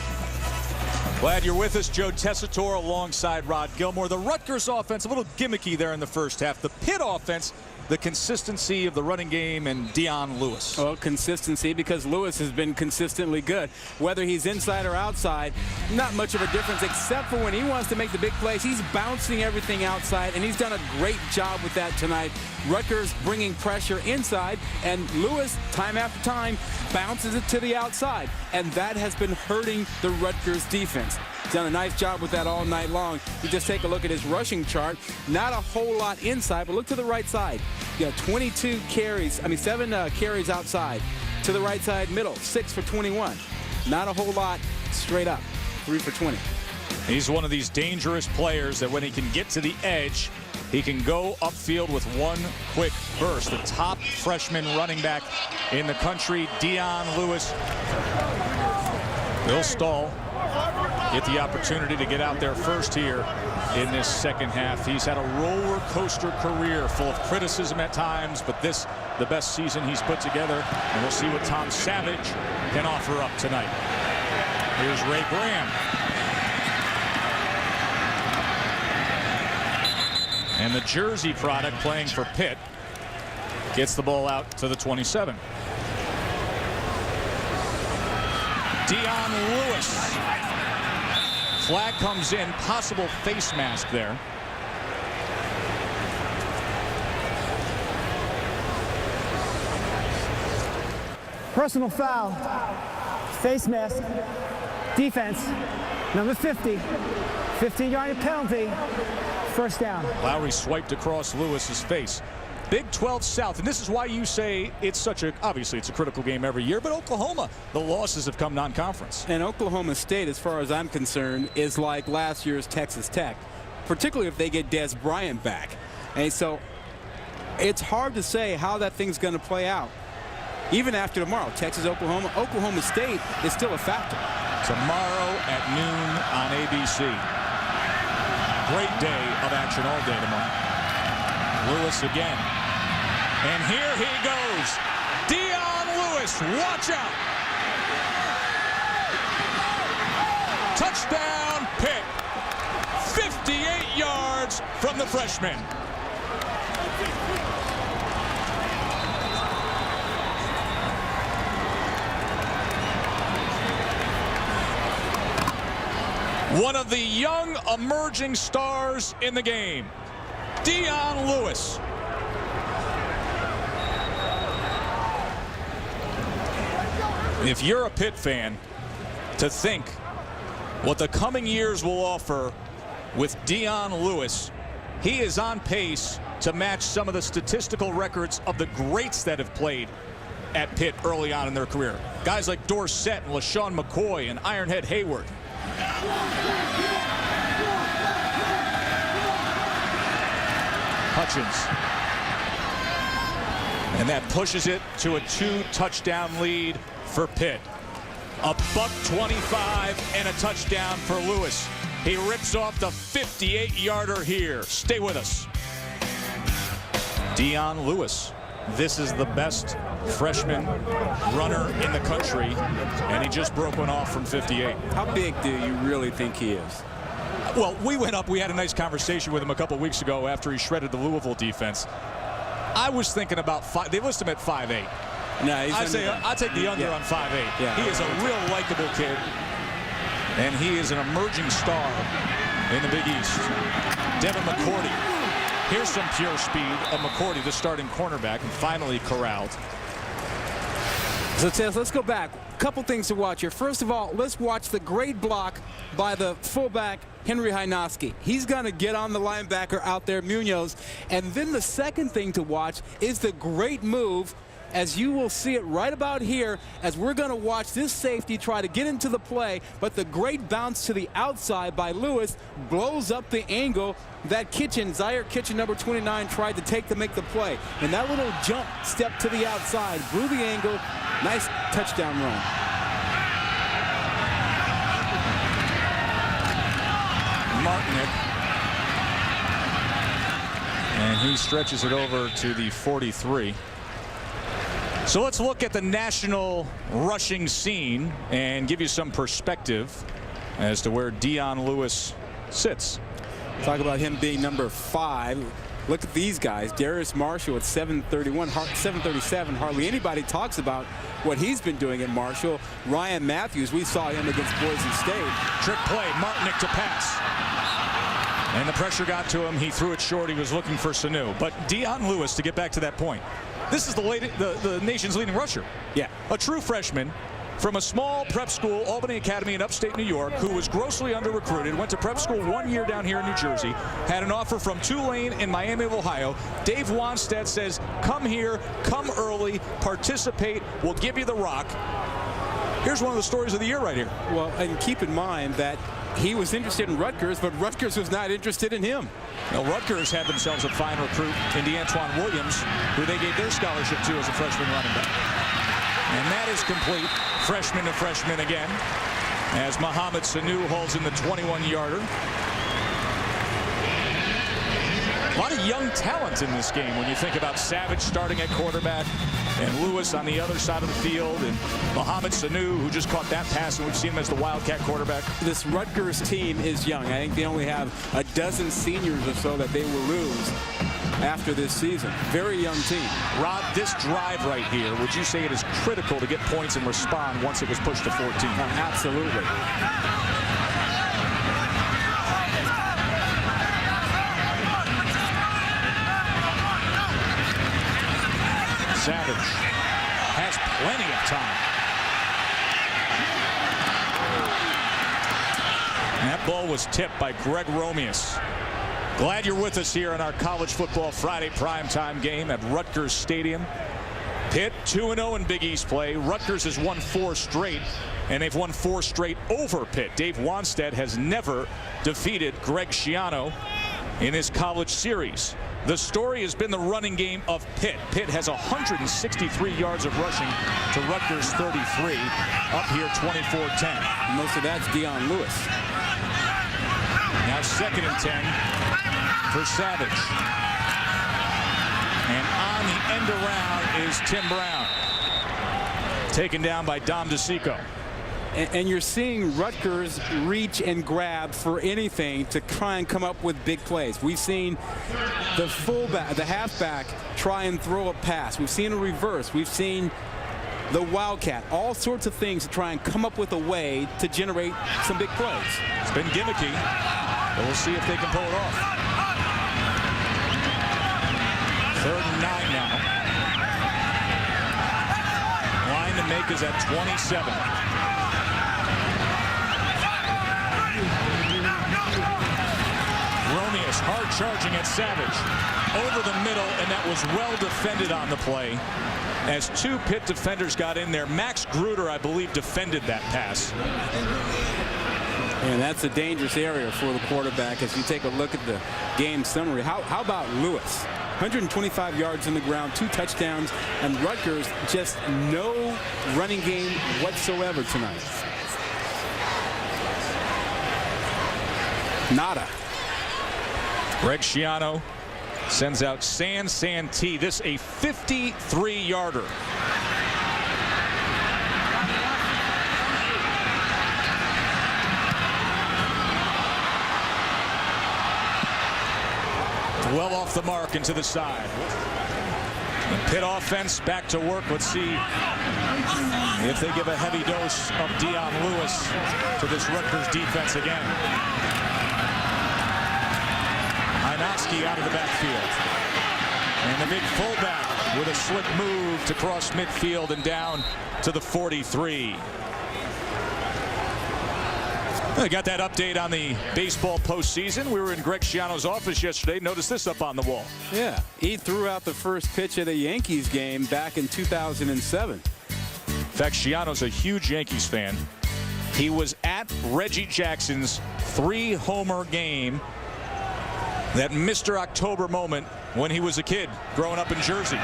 Glad you're with us. Joe Tessitore alongside Rod Gilmore. The Rutgers offense, a little gimmicky there in the first half. The Pitt offense, the consistency of the running game and Dion Lewis. Well, consistency because Lewis has been consistently good. Whether he's inside or outside, not much of a difference except for when he wants to make the big plays. He's bouncing everything outside, and he's done a great job with that tonight. Rutgers bringing pressure inside, and Lewis, time after time, bounces it to the outside, and that has been hurting the Rutgers defense. He's done a nice job with that all night long. You just take a look at his rushing chart. Not a whole lot inside, but look to the right side. You got 22 carries, 7 carries outside. To the right side middle, 6 for 21. Not a whole lot straight up, 3 for 20. He's one of these dangerous players that when he can get to the edge, he can go upfield with one quick burst. The top freshman running back in the country, Dion Lewis. Bill Stahl get the opportunity to get out there first here in this second half. He's had a roller coaster career full of criticism at times, but this the best season he's put together, and we'll see what Tom Savage can offer up tonight. Here's Ray Graham. And the Jersey product playing for Pitt gets the ball out to the 27. Dion Lewis. Flag comes in, possible face mask there. Personal foul, face mask, defense, number 50, 15-yard penalty, first down. Lowry swiped across Lewis's face. Big 12 South, and this is why you say it's obviously it's a critical game every year, but Oklahoma, the losses have come non-conference. And Oklahoma State, as far as I'm concerned, is like last year's Texas Tech, particularly if they get Des Bryant back. And so it's hard to say how that thing's going to play out. Even after tomorrow, Texas, Oklahoma State is still a factor. Tomorrow at noon on ABC. Great day of action all day tomorrow. Lewis again. And here he goes. Dion Lewis, watch out. Touchdown Pitt. 58 yards from the freshman. One of the young emerging stars in the game, Dion Lewis. If you're a Pitt fan, to think what the coming years will offer with Dion Lewis, he is on pace to match some of the statistical records of the greats that have played at Pitt early on in their career. Guys like Dorsett and LaShawn McCoy and Ironhead Hayward. Hutchins. And that pushes it to a 2-touchdown lead for Pitt. A $125 and a touchdown for Lewis. He rips off the 58-yarder here. Stay with us. Dion Lewis. This is the best freshman runner in the country, and he just broke one off from 58. How big do you really think he is? Well, we went up. We had a nice conversation with him a couple weeks ago after he shredded the Louisville defense. I was thinking about 5. They list him at 5'8". No, I'll take the under on 5'8". Yeah, he is a real likable kid, and he is an emerging star in the Big East. Devin McCourty. Here's some pure speed of McCourty, the starting cornerback, and finally corralled. So let's go back. A couple things to watch here. First of all, let's watch the great block by the fullback, Henry Hynoski. He's going to get on the linebacker out there, Munoz. And then the second thing to watch is the great move, as you will see it right about here, as we're going to watch this safety try to get into the play, but the great bounce to the outside by Lewis blows up the angle that Zaire Kitchen, number 29, tried to take to make the play. And that little jump step to the outside blew the angle. Nice touchdown run. Martinick. And he stretches it over to the 43. So let's look at the national rushing scene and give you some perspective as to where Dion Lewis sits. Talk about him being number 5. Look at these guys. Darius Marshall at 731, 737. Hardly anybody talks about what he's been doing at Marshall. Ryan Matthews, we saw him against Boise State. Trick play, Martinick to pass. And the pressure got to him. He threw it short. He was looking for Sanu. But Dion Lewis, to get back to that point, this is the nation's leading rusher. Yeah. A true freshman from a small prep school, Albany Academy in upstate New York, who was grossly under-recruited, went to prep school 1 year down here in New Jersey, had an offer from Tulane in Miami of Ohio. Dave Wanstead says, come here, come early, participate, we'll give you the rock. Here's one of the stories of the year right here. Well, and keep in mind that he was interested in Rutgers, but Rutgers was not interested in him. Now, Rutgers had themselves a fine recruit in DeAntoine Williams, who they gave their scholarship to as a freshman running back. And that is complete. Freshman to freshman again, as Mohamed Sanu hauls in the 21-yarder. A lot of young talent in this game when you think about Savage starting at quarterback and Lewis on the other side of the field, and Mohamed Sanu, who just caught that pass, and we've seen him as the Wildcat quarterback. This Rutgers team is young. I think they only have a dozen seniors or so that they will lose after this season. Very young team. Rod, this drive right here, would you say it is critical to get points and respond once it was pushed to 14? Absolutely. Savage has plenty of time. And that ball was tipped by Greg Romeus. Glad you're with us here in our College Football Friday primetime game at Rutgers Stadium. Pitt 2-0 in Big East play. Rutgers has won 4 straight, and they've won 4 straight over Pitt. Dave Wanstead has never defeated Greg Schiano in his college series. The story has been the running game of Pitt. Pitt has 163 yards of rushing to Rutgers 33. Up here 24-10. Most of that's Dion Lewis. Now 2nd and 10 for Savage. And on the end around is Tim Brown. Taken down by Dom DeSico. And you're seeing Rutgers reach and grab for anything to try and come up with big plays. We've seen the fullback, the halfback, try and throw a pass. We've seen a reverse. We've seen the Wildcat. All sorts of things to try and come up with a way to generate some big plays. It's been gimmicky, but we'll see if they can pull it off. 3rd and 9 now. Line to make is at 27. Romeus hard charging at Savage over the middle, and that was well defended on the play as 2 Pitt defenders got in there. Max Gruder, I believe, defended that pass. And that's a dangerous area for the quarterback as you take a look at the game summary. How about Lewis? 125 yards in the ground, 2 touchdowns, and Rutgers just no running game whatsoever tonight. Nada. Greg Schiano sends out San Santee. This a 53-yarder. Well off the mark into the side. The Pitt offense back to work. Let's see if they give a heavy dose of Dion Lewis to this Rutgers defense again. Hynoski out of the backfield. And the big fullback with a slick move to cross midfield and down to the 43. I got that update on the baseball postseason. We were in Greg Schiano's office yesterday. Notice this up on the wall. Yeah, he threw out the first pitch of the Yankees game back in 2007. In fact, Schiano's a huge Yankees fan. He was at Reggie Jackson's 3-homer game, that Mr. October moment when he was a kid growing up in Jersey.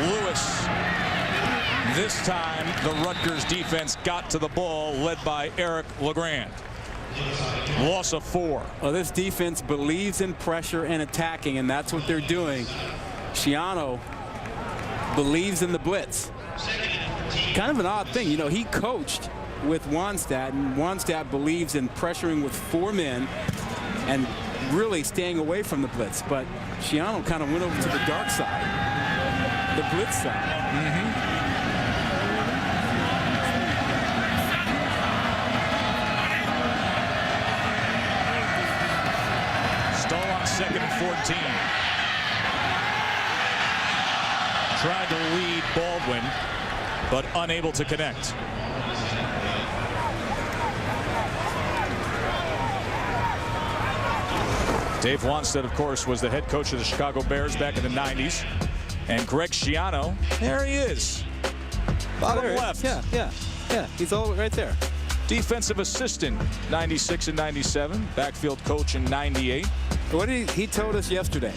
Lewis. This time, the Rutgers defense got to the ball, led by Eric LeGrand. Loss of 4. Well, this defense believes in pressure and attacking, and that's what they're doing. Schiano believes in the blitz. Kind of an odd thing. You know, he coached with Wanstead, and Wanstead believes in pressuring with 4 men and really staying away from the blitz. But Schiano kind of went over to the dark side, the blitz side. Stall on 2nd and 14. tried to lead Baldwin, but unable to connect. Dave Wanstead, of course, was the head coach of the Chicago Bears back in the 90s. And Greg Schiano, there he is. Bottom left. Yeah. He's all right there. Defensive assistant, 96 and 97. Backfield coach in 98. What did he told us yesterday?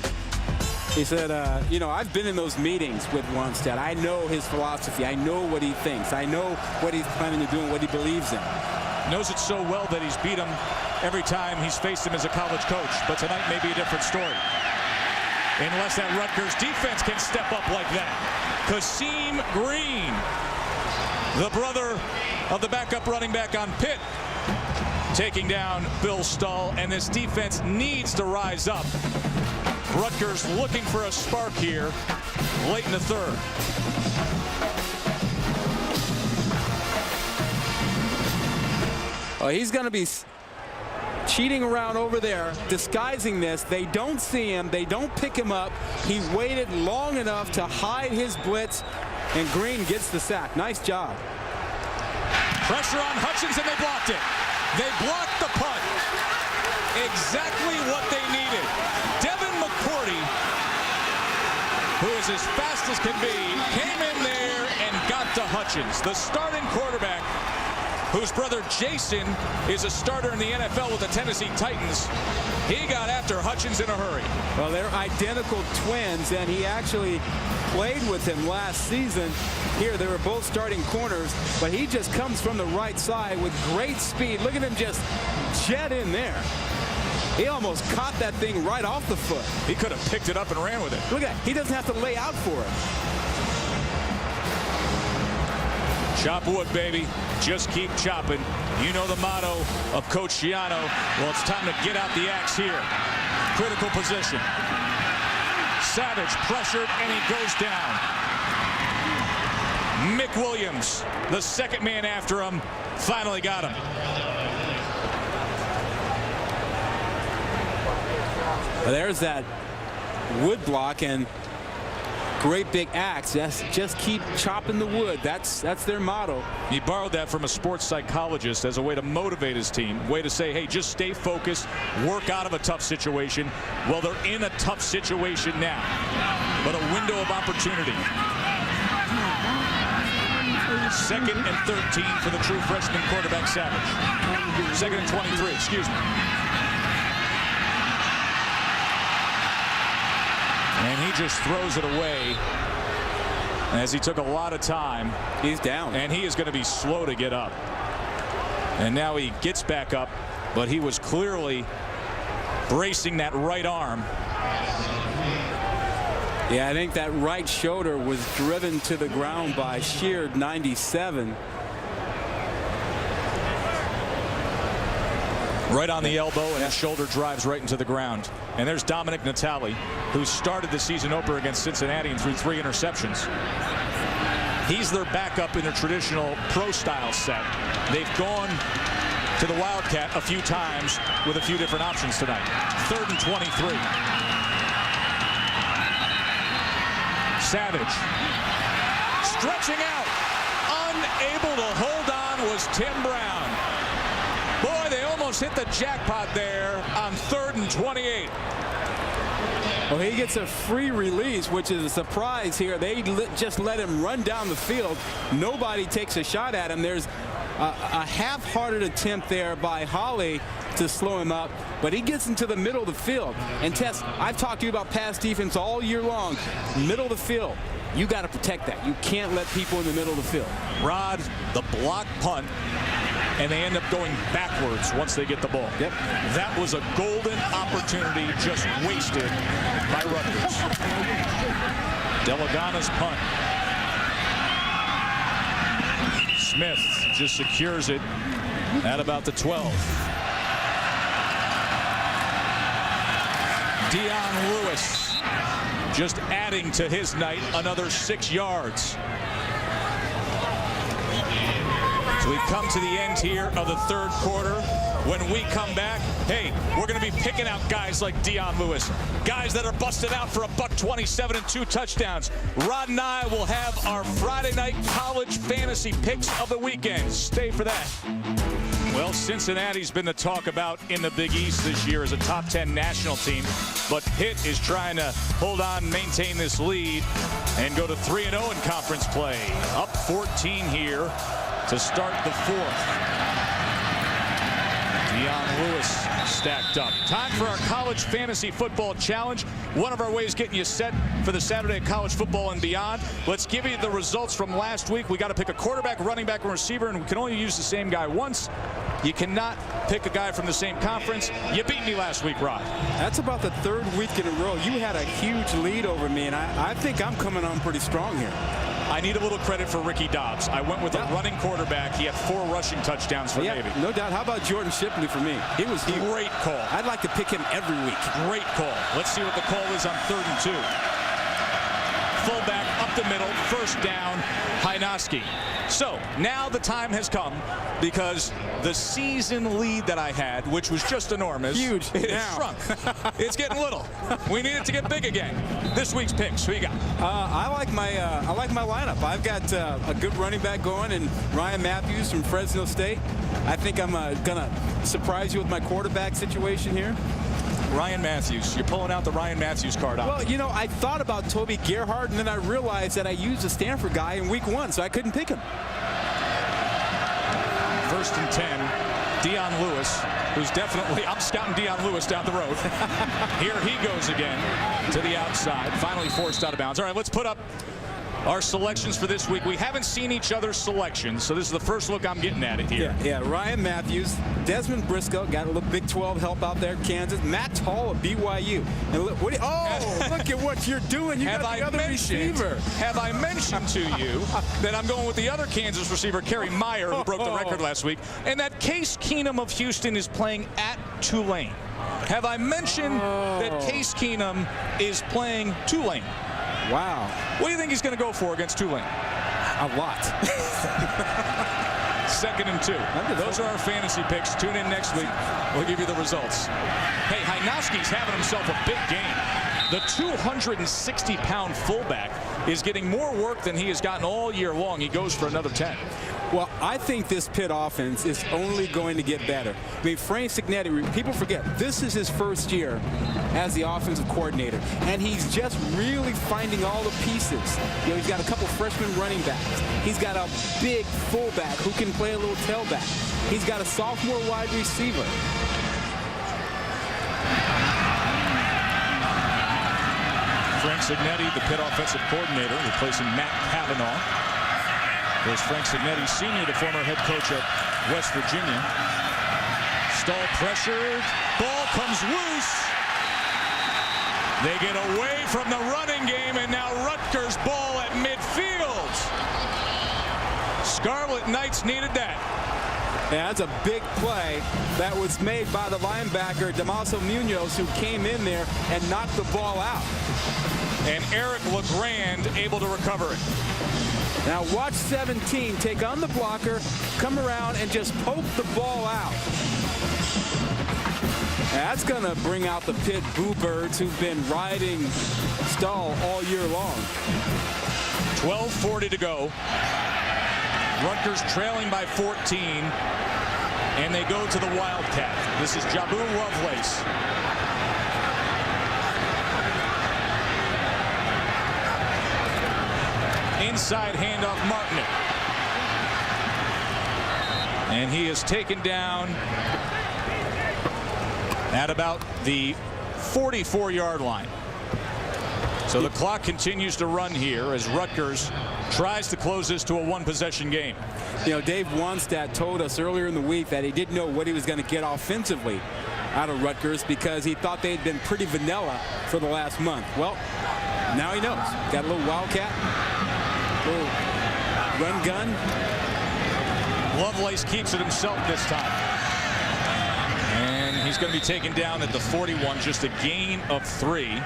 He said, you know, I've been in those meetings with Wanstead. I know his philosophy. I know what he thinks. I know what he's planning to do and what he believes in. Knows it so well that he's beat him every time he's faced him as a college coach. But tonight may be a different story. Unless that Rutgers defense can step up like that. Kasim Green, the brother of the backup running back on Pitt, taking down Bill Stull, and this defense needs to rise up. Rutgers looking for a spark here late in the third. Oh, he's going to be cheating around over there, disguising this. They don't see him. They don't pick him up. He waited long enough to hide his blitz, and Green gets the sack. Nice job. Pressure on Hutchins, and they blocked it. They blocked the punt. Exactly what they needed. Devin McCourty, who is as fast as can be, came in there and got to Hutchins, the starting quarterback, whose brother Jason is a starter in the NFL with the Tennessee Titans. He got after Hutchins in a hurry. Well, they're identical twins, and he actually played with him last season. Here, they were both starting corners, but he just comes from the right side with great speed. Look at him just jet in there. He almost caught that thing right off the foot. He could have picked it up and ran with it. Look at that. He doesn't have to lay out for it. Chop wood, baby. Just keep chopping. You know the motto of Coach Schiano. Well, it's time to get out the axe here. Critical position. Savage pressured, and he goes down. Mick Williams, the second man after him, finally got him. There's that wood block, and great big axe. Just keep chopping the wood. That's their motto. He borrowed that from a sports psychologist as a way to motivate his team. Way to say, hey, just stay focused, work out of a tough situation. Well, they're in a tough situation now, but a window of opportunity. 2nd and 13 for the true freshman quarterback, Savage. 2nd and 23, excuse me. And he just throws it away as he took a lot of time. He's down. And he is going to be slow to get up. And now he gets back up, but he was clearly bracing that right arm. Yeah, I think that right shoulder was driven to the ground by sheared 97. Right on the elbow, and his shoulder drives right into the ground. And there's Dominic Natale, who started the season opener against Cincinnati and threw 3 interceptions. He's their backup in their traditional pro-style set. They've gone to the Wildcat a few times with a few different options tonight. 3rd and 23. Savage stretching out, unable to hold on was Tim Brown. Boy, they almost hit the jackpot there on 3rd and 28. Well, he gets a free release, which is a surprise here. They just let him run down the field. Nobody takes a shot at him. There's a half-hearted attempt there by Holly to slow him up, but he gets into the middle of the field. And Tess, I've talked to you about pass defense all year long. Middle of the field, you got to protect that. You can't let people in the middle of the field. Rod, the block punt, and they end up going backwards once they get the ball. Yep. That was a golden opportunity just wasted by Rutgers. Delagana's punt. Smith just secures it at about the 12. Dion Lewis just adding to his night another 6 yards. So we come to the end here of the third quarter. When we come back, hey, we're going to be picking out guys like Dion Lewis, guys that are busted out for $127 and 2 touchdowns. Rod and I will have our Friday night college fantasy picks of the weekend. Stay for that. Well, Cincinnati's been the talk about in the Big East this year as a top 10 national team, but Pitt is trying to hold on, maintain this lead, and go to 3-0 in conference play. Up 14 here to start the 4th. Dion Lewis stacked up. Time for our college fantasy football challenge. One of our ways getting you set for the Saturday of college football and beyond. Let's give you the results from last week. We got to pick a quarterback, running back, and receiver, and we can only use the same guy once. You cannot pick a guy from the same conference. You beat me last week, Rod. That's about the 3rd week in a row. You had a huge lead over me, and I think I'm coming on pretty strong here. I need a little credit for Ricky Dobbs. I went with a running quarterback. He had 4 rushing touchdowns for Navy. No doubt. How about Jordan Shipley for me? He was huge. Great call. I'd like to pick him every week. Great call. Let's see what the call is on 3rd and 2. Fullback up the middle, 1st down, Hynoski. So now the time has come because the season lead that I had, which was just enormous, huge, it has shrunk. It's getting little. We need it to get big again. This week's picks, who you got? I like my lineup. I've got a good running back going, and Ryan Matthews from Fresno State. I think I'm gonna surprise you with my quarterback situation here. Ryan Matthews. You're pulling out the Ryan Matthews card out. Well, you know, I thought about Toby Gerhardt, and then I realized that I used a Stanford guy in week 1, so I couldn't pick him. 1st and 10. Dion Lewis, who's definitely, I'm scouting Dion Lewis down the road. Here he goes again to the outside. Finally forced out of bounds. All right, let's put up our selections for this week. We haven't seen each other's selections, so this is the first look I'm getting at it here. Yeah, Ryan Matthews, Desmond Briscoe, got a little Big 12 help out there, Kansas. Matt Hall of BYU. And look, look at what you're doing. You got the other receiver. Have I mentioned to you that I'm going with the other Kansas receiver, Kerry Meyer, who broke the record last week, and that Case Keenum of Houston is playing at Tulane? Have I mentioned that Case Keenum is playing Tulane? Wow. What do you think he's going to go for against Tulane? A lot. 2nd and 2. Those are our fantasy picks. Tune in next week. We'll give you the results. Hey, Hynoski's having himself a big game. The 260-pound fullback is getting more work than he has gotten all year long. He goes for another 10. Well, I think this Pitt offense is only going to get better. I mean, Frank Cignetti, people forget, this is his 1st year as the offensive coordinator, and he's just really finding all the pieces. You know, he's got a couple freshman running backs. He's got a big fullback who can play a little tailback. He's got a sophomore wide receiver. Frank Cignetti, the Pitt offensive coordinator, replacing Matt Kavanaugh. There's Frank Cignetti, Sr., the former head coach at West Virginia. Stall pressured. Ball comes loose. They get away from the running game, and now Rutgers ball at midfield. Scarlet Knights needed that. Yeah, that's a big play that was made by the linebacker, Damaso Munoz, who came in there and knocked the ball out. And Eric LeGrand able to recover it. Now watch 17 take on the blocker, come around and just poke the ball out. That's going to bring out the Pitt Bluebirds who've been riding Stall all year long. 12:40 to go. Rutgers trailing by 14, and they go to the Wildcat. This is Jabu Lovelace. Inside handoff, Martinet. And he is taken down at about the 44-yard line. So the clock continues to run here as Rutgers tries to close this to a one-possession game. You know, Dave Wanstead told us earlier in the week that he didn't know what he was going to get offensively out of Rutgers because he thought they had been pretty vanilla for the last month. Well, now he knows. Got a little wildcat, little run gun. Lovelace keeps it himself this time. And he's going to be taken down at the 41, just a gain of 3.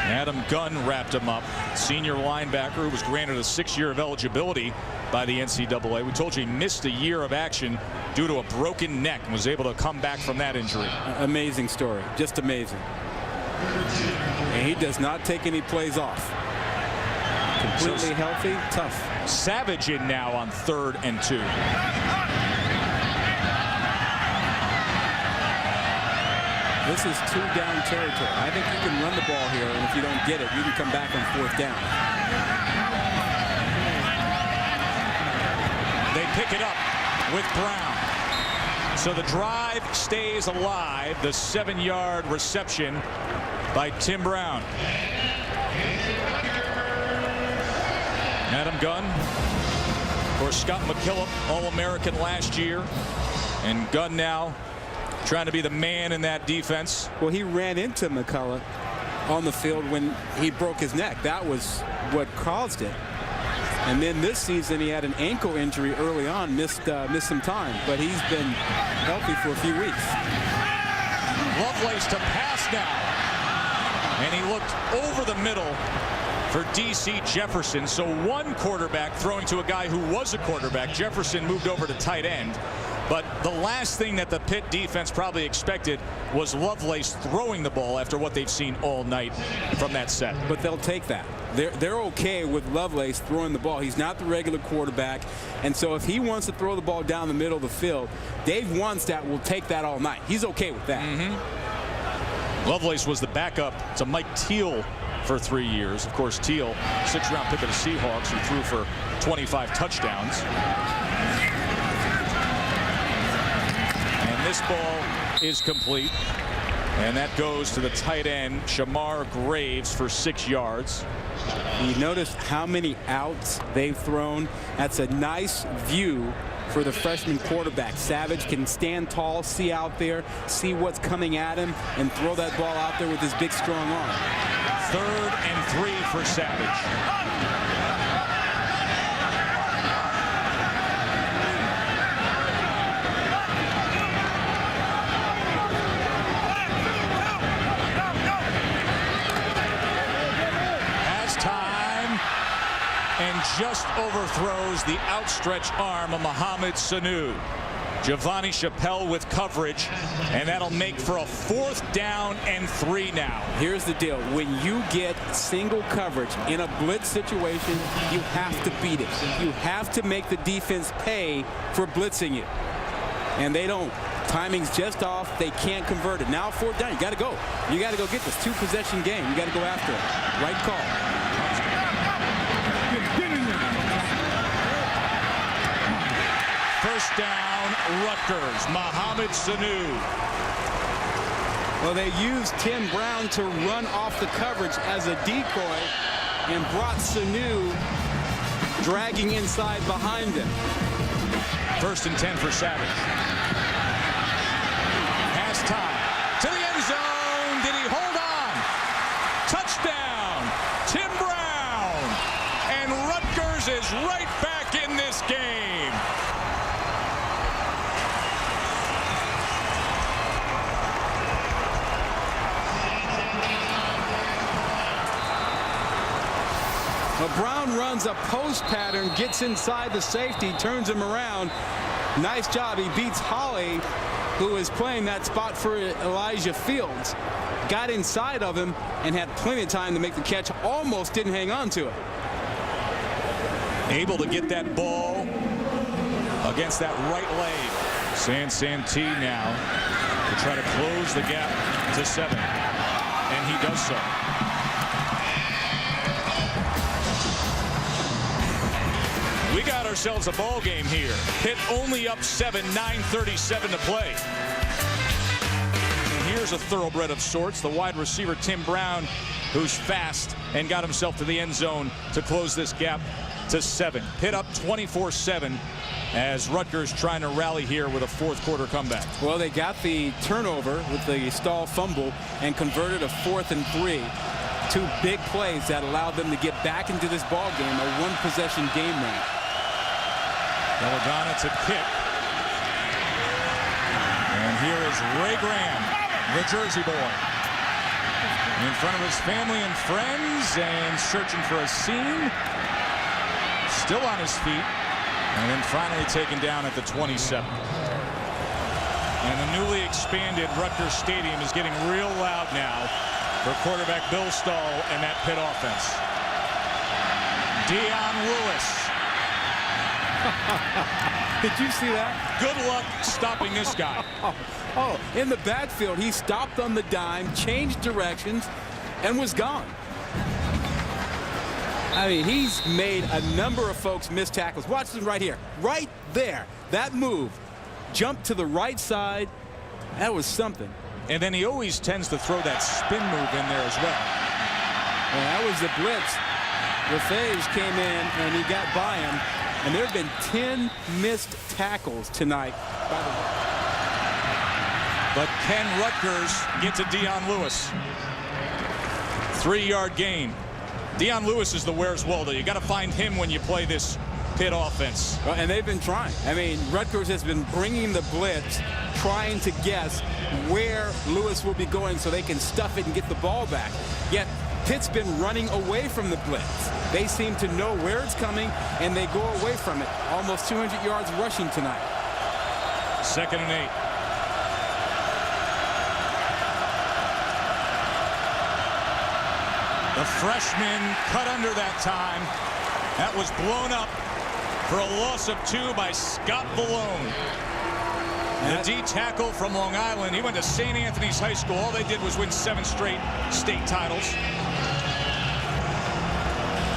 Adam Gunn wrapped him up. Senior linebacker who was granted a 6-year of eligibility by the NCAA. We told you he missed a year of action due to a broken neck and was able to come back from that injury. Amazing story. Just amazing. And he does not take any plays off. Completely healthy, tough. Savage in now on 3rd and 2. This is 2-down territory. I think you can run the ball here, and if you don't get it, you can come back on 4th down. They pick it up with Brown. So the drive stays alive. The 7-yard reception by Tim Brown. Adam Gunn, of course, Scott McKillop, All-American last year, and Gunn now trying to be the man in that defense. Well, he ran into McCullough on the field when he broke his neck. That was what caused it. And then this season he had an ankle injury early on, missed some time, but he's been healthy for a few weeks. Lovelace to pass now, and he looked over the middle for D.C. Jefferson. So one quarterback throwing to a guy who was a quarterback. Jefferson moved over to tight end. But the last thing that the Pitt defense probably expected was Lovelace throwing the ball after what they've seen all night from that set. But they'll take that. They're okay with Lovelace throwing the ball. He's not the regular quarterback. And so if he wants to throw the ball down the middle of the field, Dave Wannstedt will take that all night. He's okay with that. Lovelace was the backup to Mike Teal for 3 years. Of course, Teal, 6th-round pick of the Seahawks, who threw for 25 touchdowns. And this ball is complete. And that goes to the tight end, Shamar Graves, for 6 yards. You notice how many outs they've thrown. That's a nice view for the freshman quarterback. Savage can stand tall, see out there, see what's coming at him, and throw that ball out there with his big, strong arm. 3rd and 3 for Savage. And just overthrows the outstretched arm of Mohamed Sanu. Giovanni Chappelle with coverage, and that'll make for a 4th down and 3 now. Here's the deal. When you get single coverage in a blitz situation, you have to beat it. You have to make the defense pay for blitzing you. And they don't. Timing's just off. They can't convert it. Now 4th down. You got to go. You got to go get this 2-possession game. You got to go after it. Right call. First down, Rutgers. Mohamed Sanu. Well, they used Tim Brown to run off the coverage as a decoy and brought Sanu dragging inside behind him. 1st and 10 for Savage. Pass time to the end zone. Did he hold on? Touchdown, Tim Brown. And Rutgers is right back in this game. Well, Brown runs a post pattern, gets inside the safety, turns him around. Nice job. He beats Holly, who is playing that spot for Elijah Fields. Got inside of him and had plenty of time to make the catch. Almost didn't hang on to it. Able to get that ball against that right leg. Santee now to try to close the gap to 7. And he does so. We got ourselves a ball game here. Pitt only up 7, 9:37 to play. And here's a thoroughbred of sorts, the wide receiver Tim Brown, who's fast and got himself to the end zone to close this gap to 7. Pitt up 24-7 as Rutgers trying to rally here with a 4th quarter comeback. Well, they got the turnover with the stall fumble and converted a 4th and 3. 2 big plays that allowed them to get back into this ball game, a 1-possession game now. Belladonna to kick. And here is Ray Graham, the Jersey boy. in front of his family and friends and searching for a seam. Still on his feet, and then finally taken down at the 27. And the newly expanded Rutgers Stadium is getting real loud now for quarterback Bill Stahl and that Pitt offense. Dion Lewis. Did you see that? Good luck stopping this guy. Oh, in the backfield, he stopped on the dime, changed directions, and was gone. I mean, he's made a number of folks miss tackles. Watch this right here. Right there. That move. Jump to the right side. That was something. And then he always tends to throw that spin move in there as well. And that was the blitz. Lefage came in, and he got by him. And there have been 10 missed tackles tonight. But can Rutgers get to Dion Lewis? 3-yard gain. Dion Lewis is the Where's Waldo. You got to find him when you play this Pitt offense. Well, and they've been trying. I mean, Rutgers has been bringing the blitz, trying to guess where Lewis will be going so they can stuff it and get the ball back. Yet Pitt's been running away from the blitz. They seem to know where it's coming, and they go away from it. Almost 200 yards rushing tonight. 2nd and 8. The freshman cut under that time. That was blown up for a loss of 2 by Scott Vallone. The D tackle from Long Island. He went to St. Anthony's High School. All they did was win 7 straight state titles.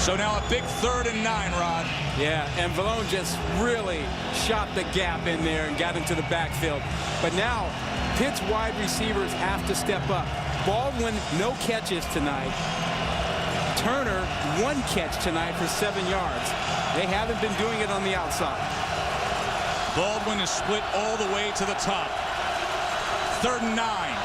So now a big 3rd and 9, Rod. Yeah, and Vallone just really shot the gap in there and got into the backfield. But now Pitt's wide receivers have to step up. Baldwin, no catches tonight. Turner, 1 catch tonight for 7 yards. They haven't been doing it on the outside. Baldwin is split all the way to the top. 3rd and 9.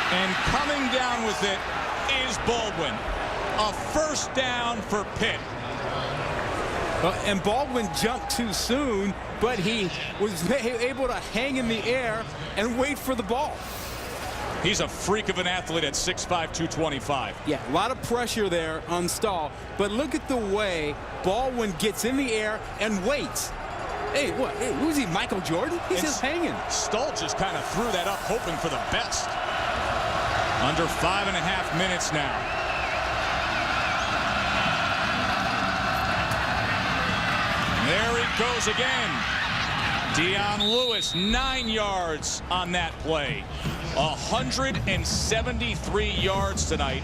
And coming down with it is Baldwin. A 1st down for Pitt. And Baldwin jumped too soon, but he was able to hang in the air and wait for the ball. He's a freak of an athlete at 6'5", 225. Yeah, a lot of pressure there on Stahl. But look at the way Baldwin gets in the air and waits. Hey, what? Hey, who's he, Michael Jordan? He's just hanging. Stahl just kind of threw that up, hoping for the best. Under 5.5 minutes now. There it goes again. Dion Lewis, 9 yards on that play. 173 yards tonight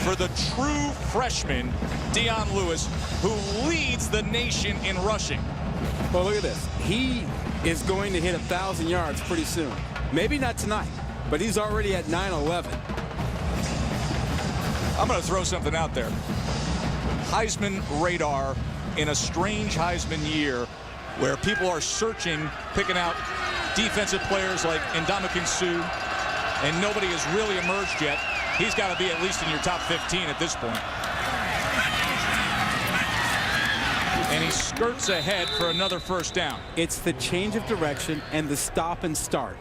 for the true freshman, Dion Lewis, who leads the nation in rushing. Well, look at this. He is going to hit 1,000 yards pretty soon. Maybe not tonight, but he's already at 911. I'm going to throw something out there. Heisman radar in a strange Heisman year where people are searching, picking out defensive players like Ndamukong Suh, and nobody has really emerged yet. He's got to be at least in your top 15 at this point. And he skirts ahead for another 1st down. It's the change of direction and the stop and start.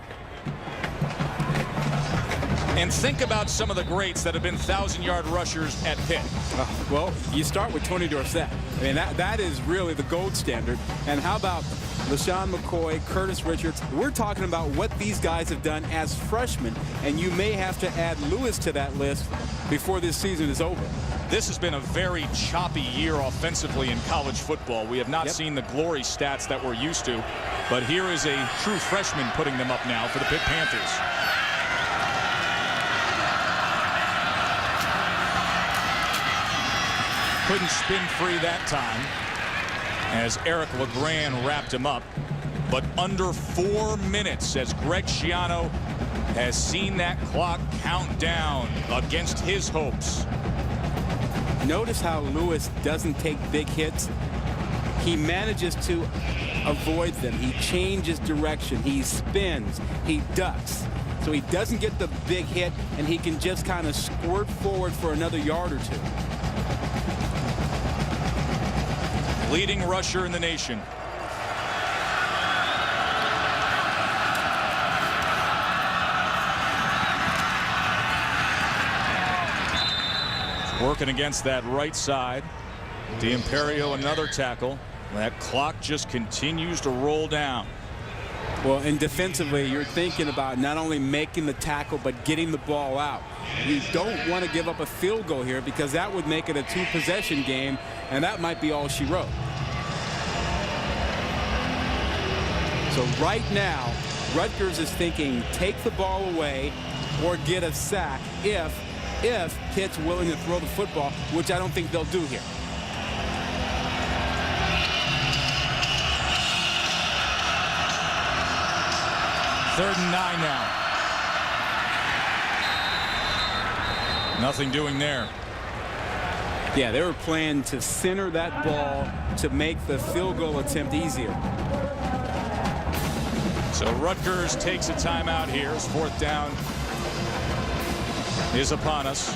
And think about some of the greats that have been 1,000-yard rushers at Pitt. Well, you start with Tony Dorsett. I mean, that is really the gold standard. And how about LaShawn McCoy, Curtis Richards? We're talking about what these guys have done as freshmen, and you may have to add Lewis to that list before this season is over. This has been a very choppy year offensively in college football. We have not seen the glory stats that we're used to, but here is a true freshman putting them up now for the Pitt Panthers. Couldn't spin free that time as Eric LeGrand wrapped him up. But under 4 minutes as Greg Schiano has seen that clock count down against his hopes. Notice how Lewis doesn't take big hits. He manages to avoid them. He changes direction. He spins. He ducks. So he doesn't get the big hit, and he can just kind of squirt forward for another yard or 2. Leading rusher in the nation. Working against that right side. D'Imperio another tackle. That clock just continues to roll down. Well, and defensively, you're thinking about not only making the tackle, but getting the ball out. You don't want to give up a field goal here because that would make it a 2-possession game, and that might be all she wrote. So right now, Rutgers is thinking take the ball away or get a sack if Pitt's willing to throw the football, which I don't think they'll do here. Third and 9 now. Nothing doing there. Yeah, they were planning to center that ball to make the field goal attempt easier. So Rutgers takes a timeout here as 4th down is upon us.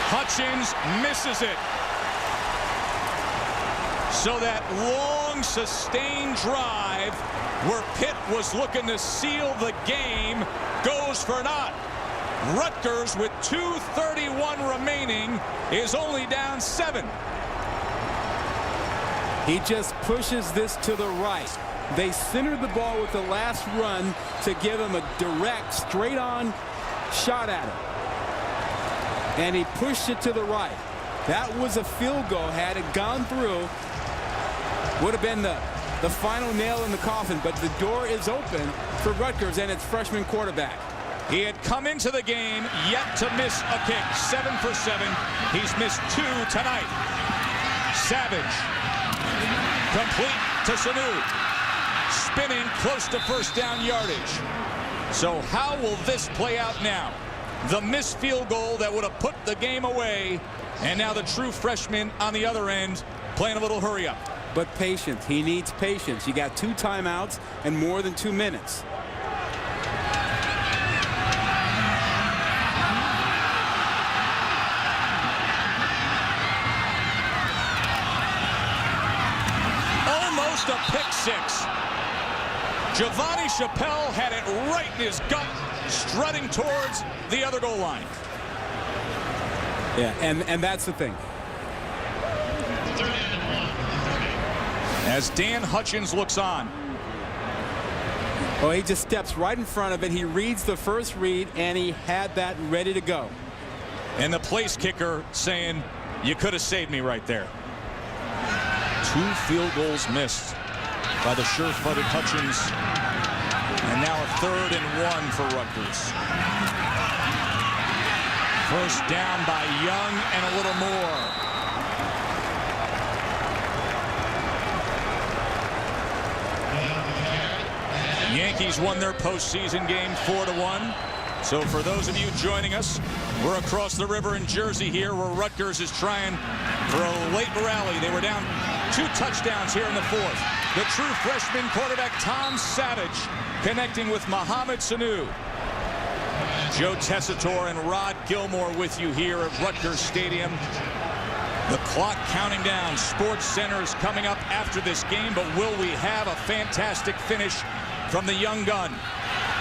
Hutchins misses it. So that long sustained drive where Pitt was looking to seal the game goes for naught. Rutgers with 2:31 remaining is only down 7. He just pushes this to the right. They centered the ball with the last run to give him a direct straight on shot at it. And he pushed it to the right. That was a field goal. Had it gone through, would have been the final nail in the coffin, but the door is open for Rutgers and its freshman quarterback. He had come into the game yet to miss a kick. 7 for 7. He's missed 2 tonight. Savage. Complete to Sanu. Spinning close to first down yardage. So how will this play out now? The missed field goal that would have put the game away. And now the true freshman on the other end playing a little hurry up. But patience. He needs patience. You got 2 timeouts and more than 2 minutes. Almost a pick 6. Giovanni Chappelle had it right in his gut, strutting towards the other goal line. Yeah, and that's the thing. As Dan Hutchins looks on. Oh, he just steps right in front of it. He reads the first read, and he had that ready to go. And the place kicker saying, you could have saved me right there. 2 field goals missed by the sure-footed Hutchins. And now a 3rd and 1 for Rutgers. First down by Young and a little more. Yankees won their postseason game 4-1. So for those of you joining us, we're across the river in Jersey here where Rutgers is trying for a late rally. They were down 2 touchdowns here in the 4th. The true freshman quarterback Tom Savage connecting with Mohamed Sanu. Joe Tessitore and Rod Gilmore with you here at Rutgers Stadium. The clock counting down. Sports Center is coming up after this game, but will we have a fantastic finish from the young gun?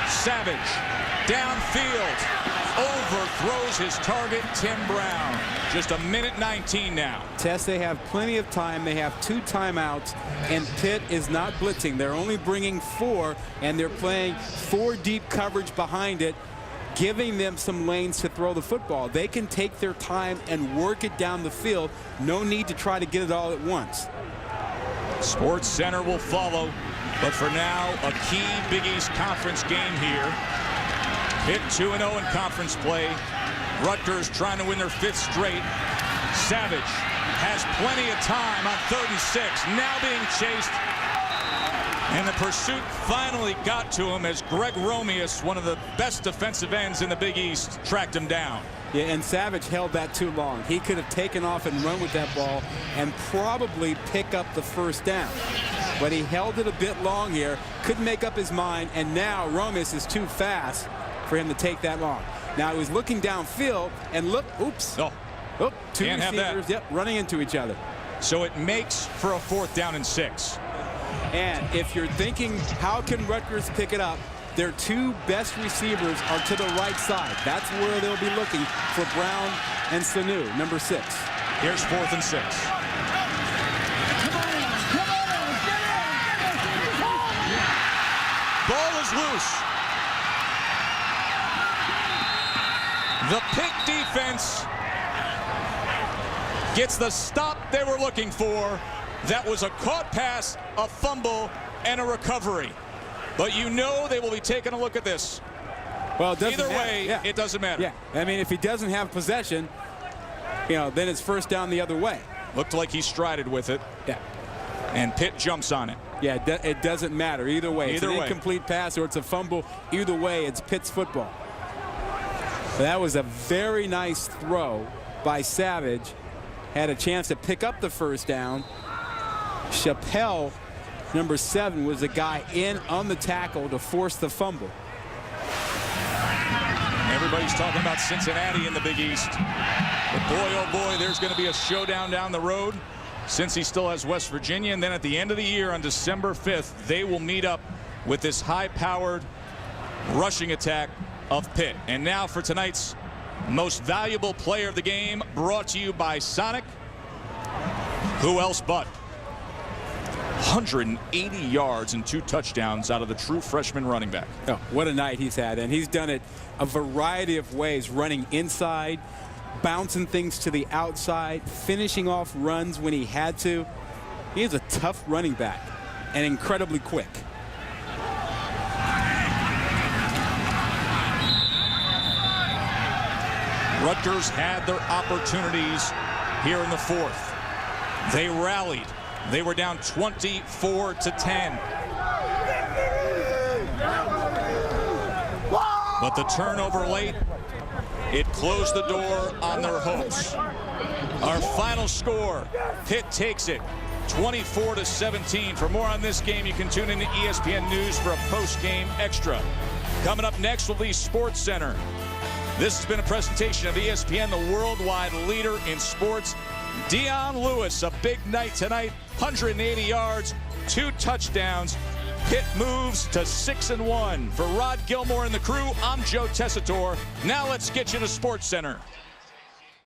Savage downfield overthrows his target, Tim Brown. Just 1:19 now. Tess, they have plenty of time. They have 2 timeouts, and Pitt is not blitzing. They're only bringing 4, and they're playing 4 deep coverage behind it, giving them some lanes to throw the football. They can take their time and work it down the field. No need to try to get it all at once. Sports Center will follow. But for now, a key Big East Conference game here. Pitt 2-0 in conference play. Rutgers trying to win their 5th straight. Savage has plenty of time on 3rd and 6. Now being chased. And the pursuit finally got to him as Greg Romeus, one of the best defensive ends in the Big East, tracked him down. Yeah, and Savage held that too long. He could have taken off and run with that ball and probably pick up the first down. But he held it a bit long here, couldn't make up his mind, and now Romeus is too fast for him to take that long. Now he was looking downfield, and look, oops. Oh, 2 can't have receivers, that. running into each other. So it makes for a 4th down and 6. And if you're thinking, how can Rutgers pick it up? Their two best receivers are to the right side. That's where they'll be looking for Brown and Sanu, number 6. Here's 4th and 6. Ball is loose. The Pitt defense gets the stop they were looking for. That was a caught pass, a fumble, and a recovery. But you know they will be taking a look at this. Well, it doesn't Either matter. way, it doesn't matter. Yeah, I mean, if he doesn't have possession, then it's first down the other way. Looked like he strided with it. Yeah. And Pitt jumps on it. Yeah, it doesn't matter either way. It's Either an way. incomplete pass or it's a fumble. Either way, it's Pitt's football. That was a very nice throw by Savage. Had a chance to pick up the first down. Chappelle, number 7, was the guy in on the tackle to force the fumble. Everybody's talking about Cincinnati in the Big East. But boy, oh boy, there's going to be a showdown down the road. Since he still has West Virginia, and then at the end of the year on December 5th, they will meet up with this high-powered rushing attack of Pitt. And now for tonight's most valuable player of the game, brought to you by Sonic. Who else but 180 yards and 2 touchdowns out of the true freshman running back. Oh, what a night he's had, and he's done it a variety of ways, running inside, bouncing things to the outside, finishing off runs when he had to. He is a tough running back and incredibly quick. Rutgers had their opportunities here in the 4th. They rallied. They were down 24-10. But the turnover late, it closed the door on their hopes. Our final score, Pitt takes it 24-17. For more on this game, you can tune in to ESPN News for a post-game extra. Coming up next will be Sports Center. This has been a presentation of ESPN, the worldwide leader in sports. Dion Lewis, a big night tonight, 180 yards, 2 touchdowns. Pitt moves to 6-1. For Rod Gilmore and the crew, I'm Joe Tessitore. Now let's get you to Sports Center.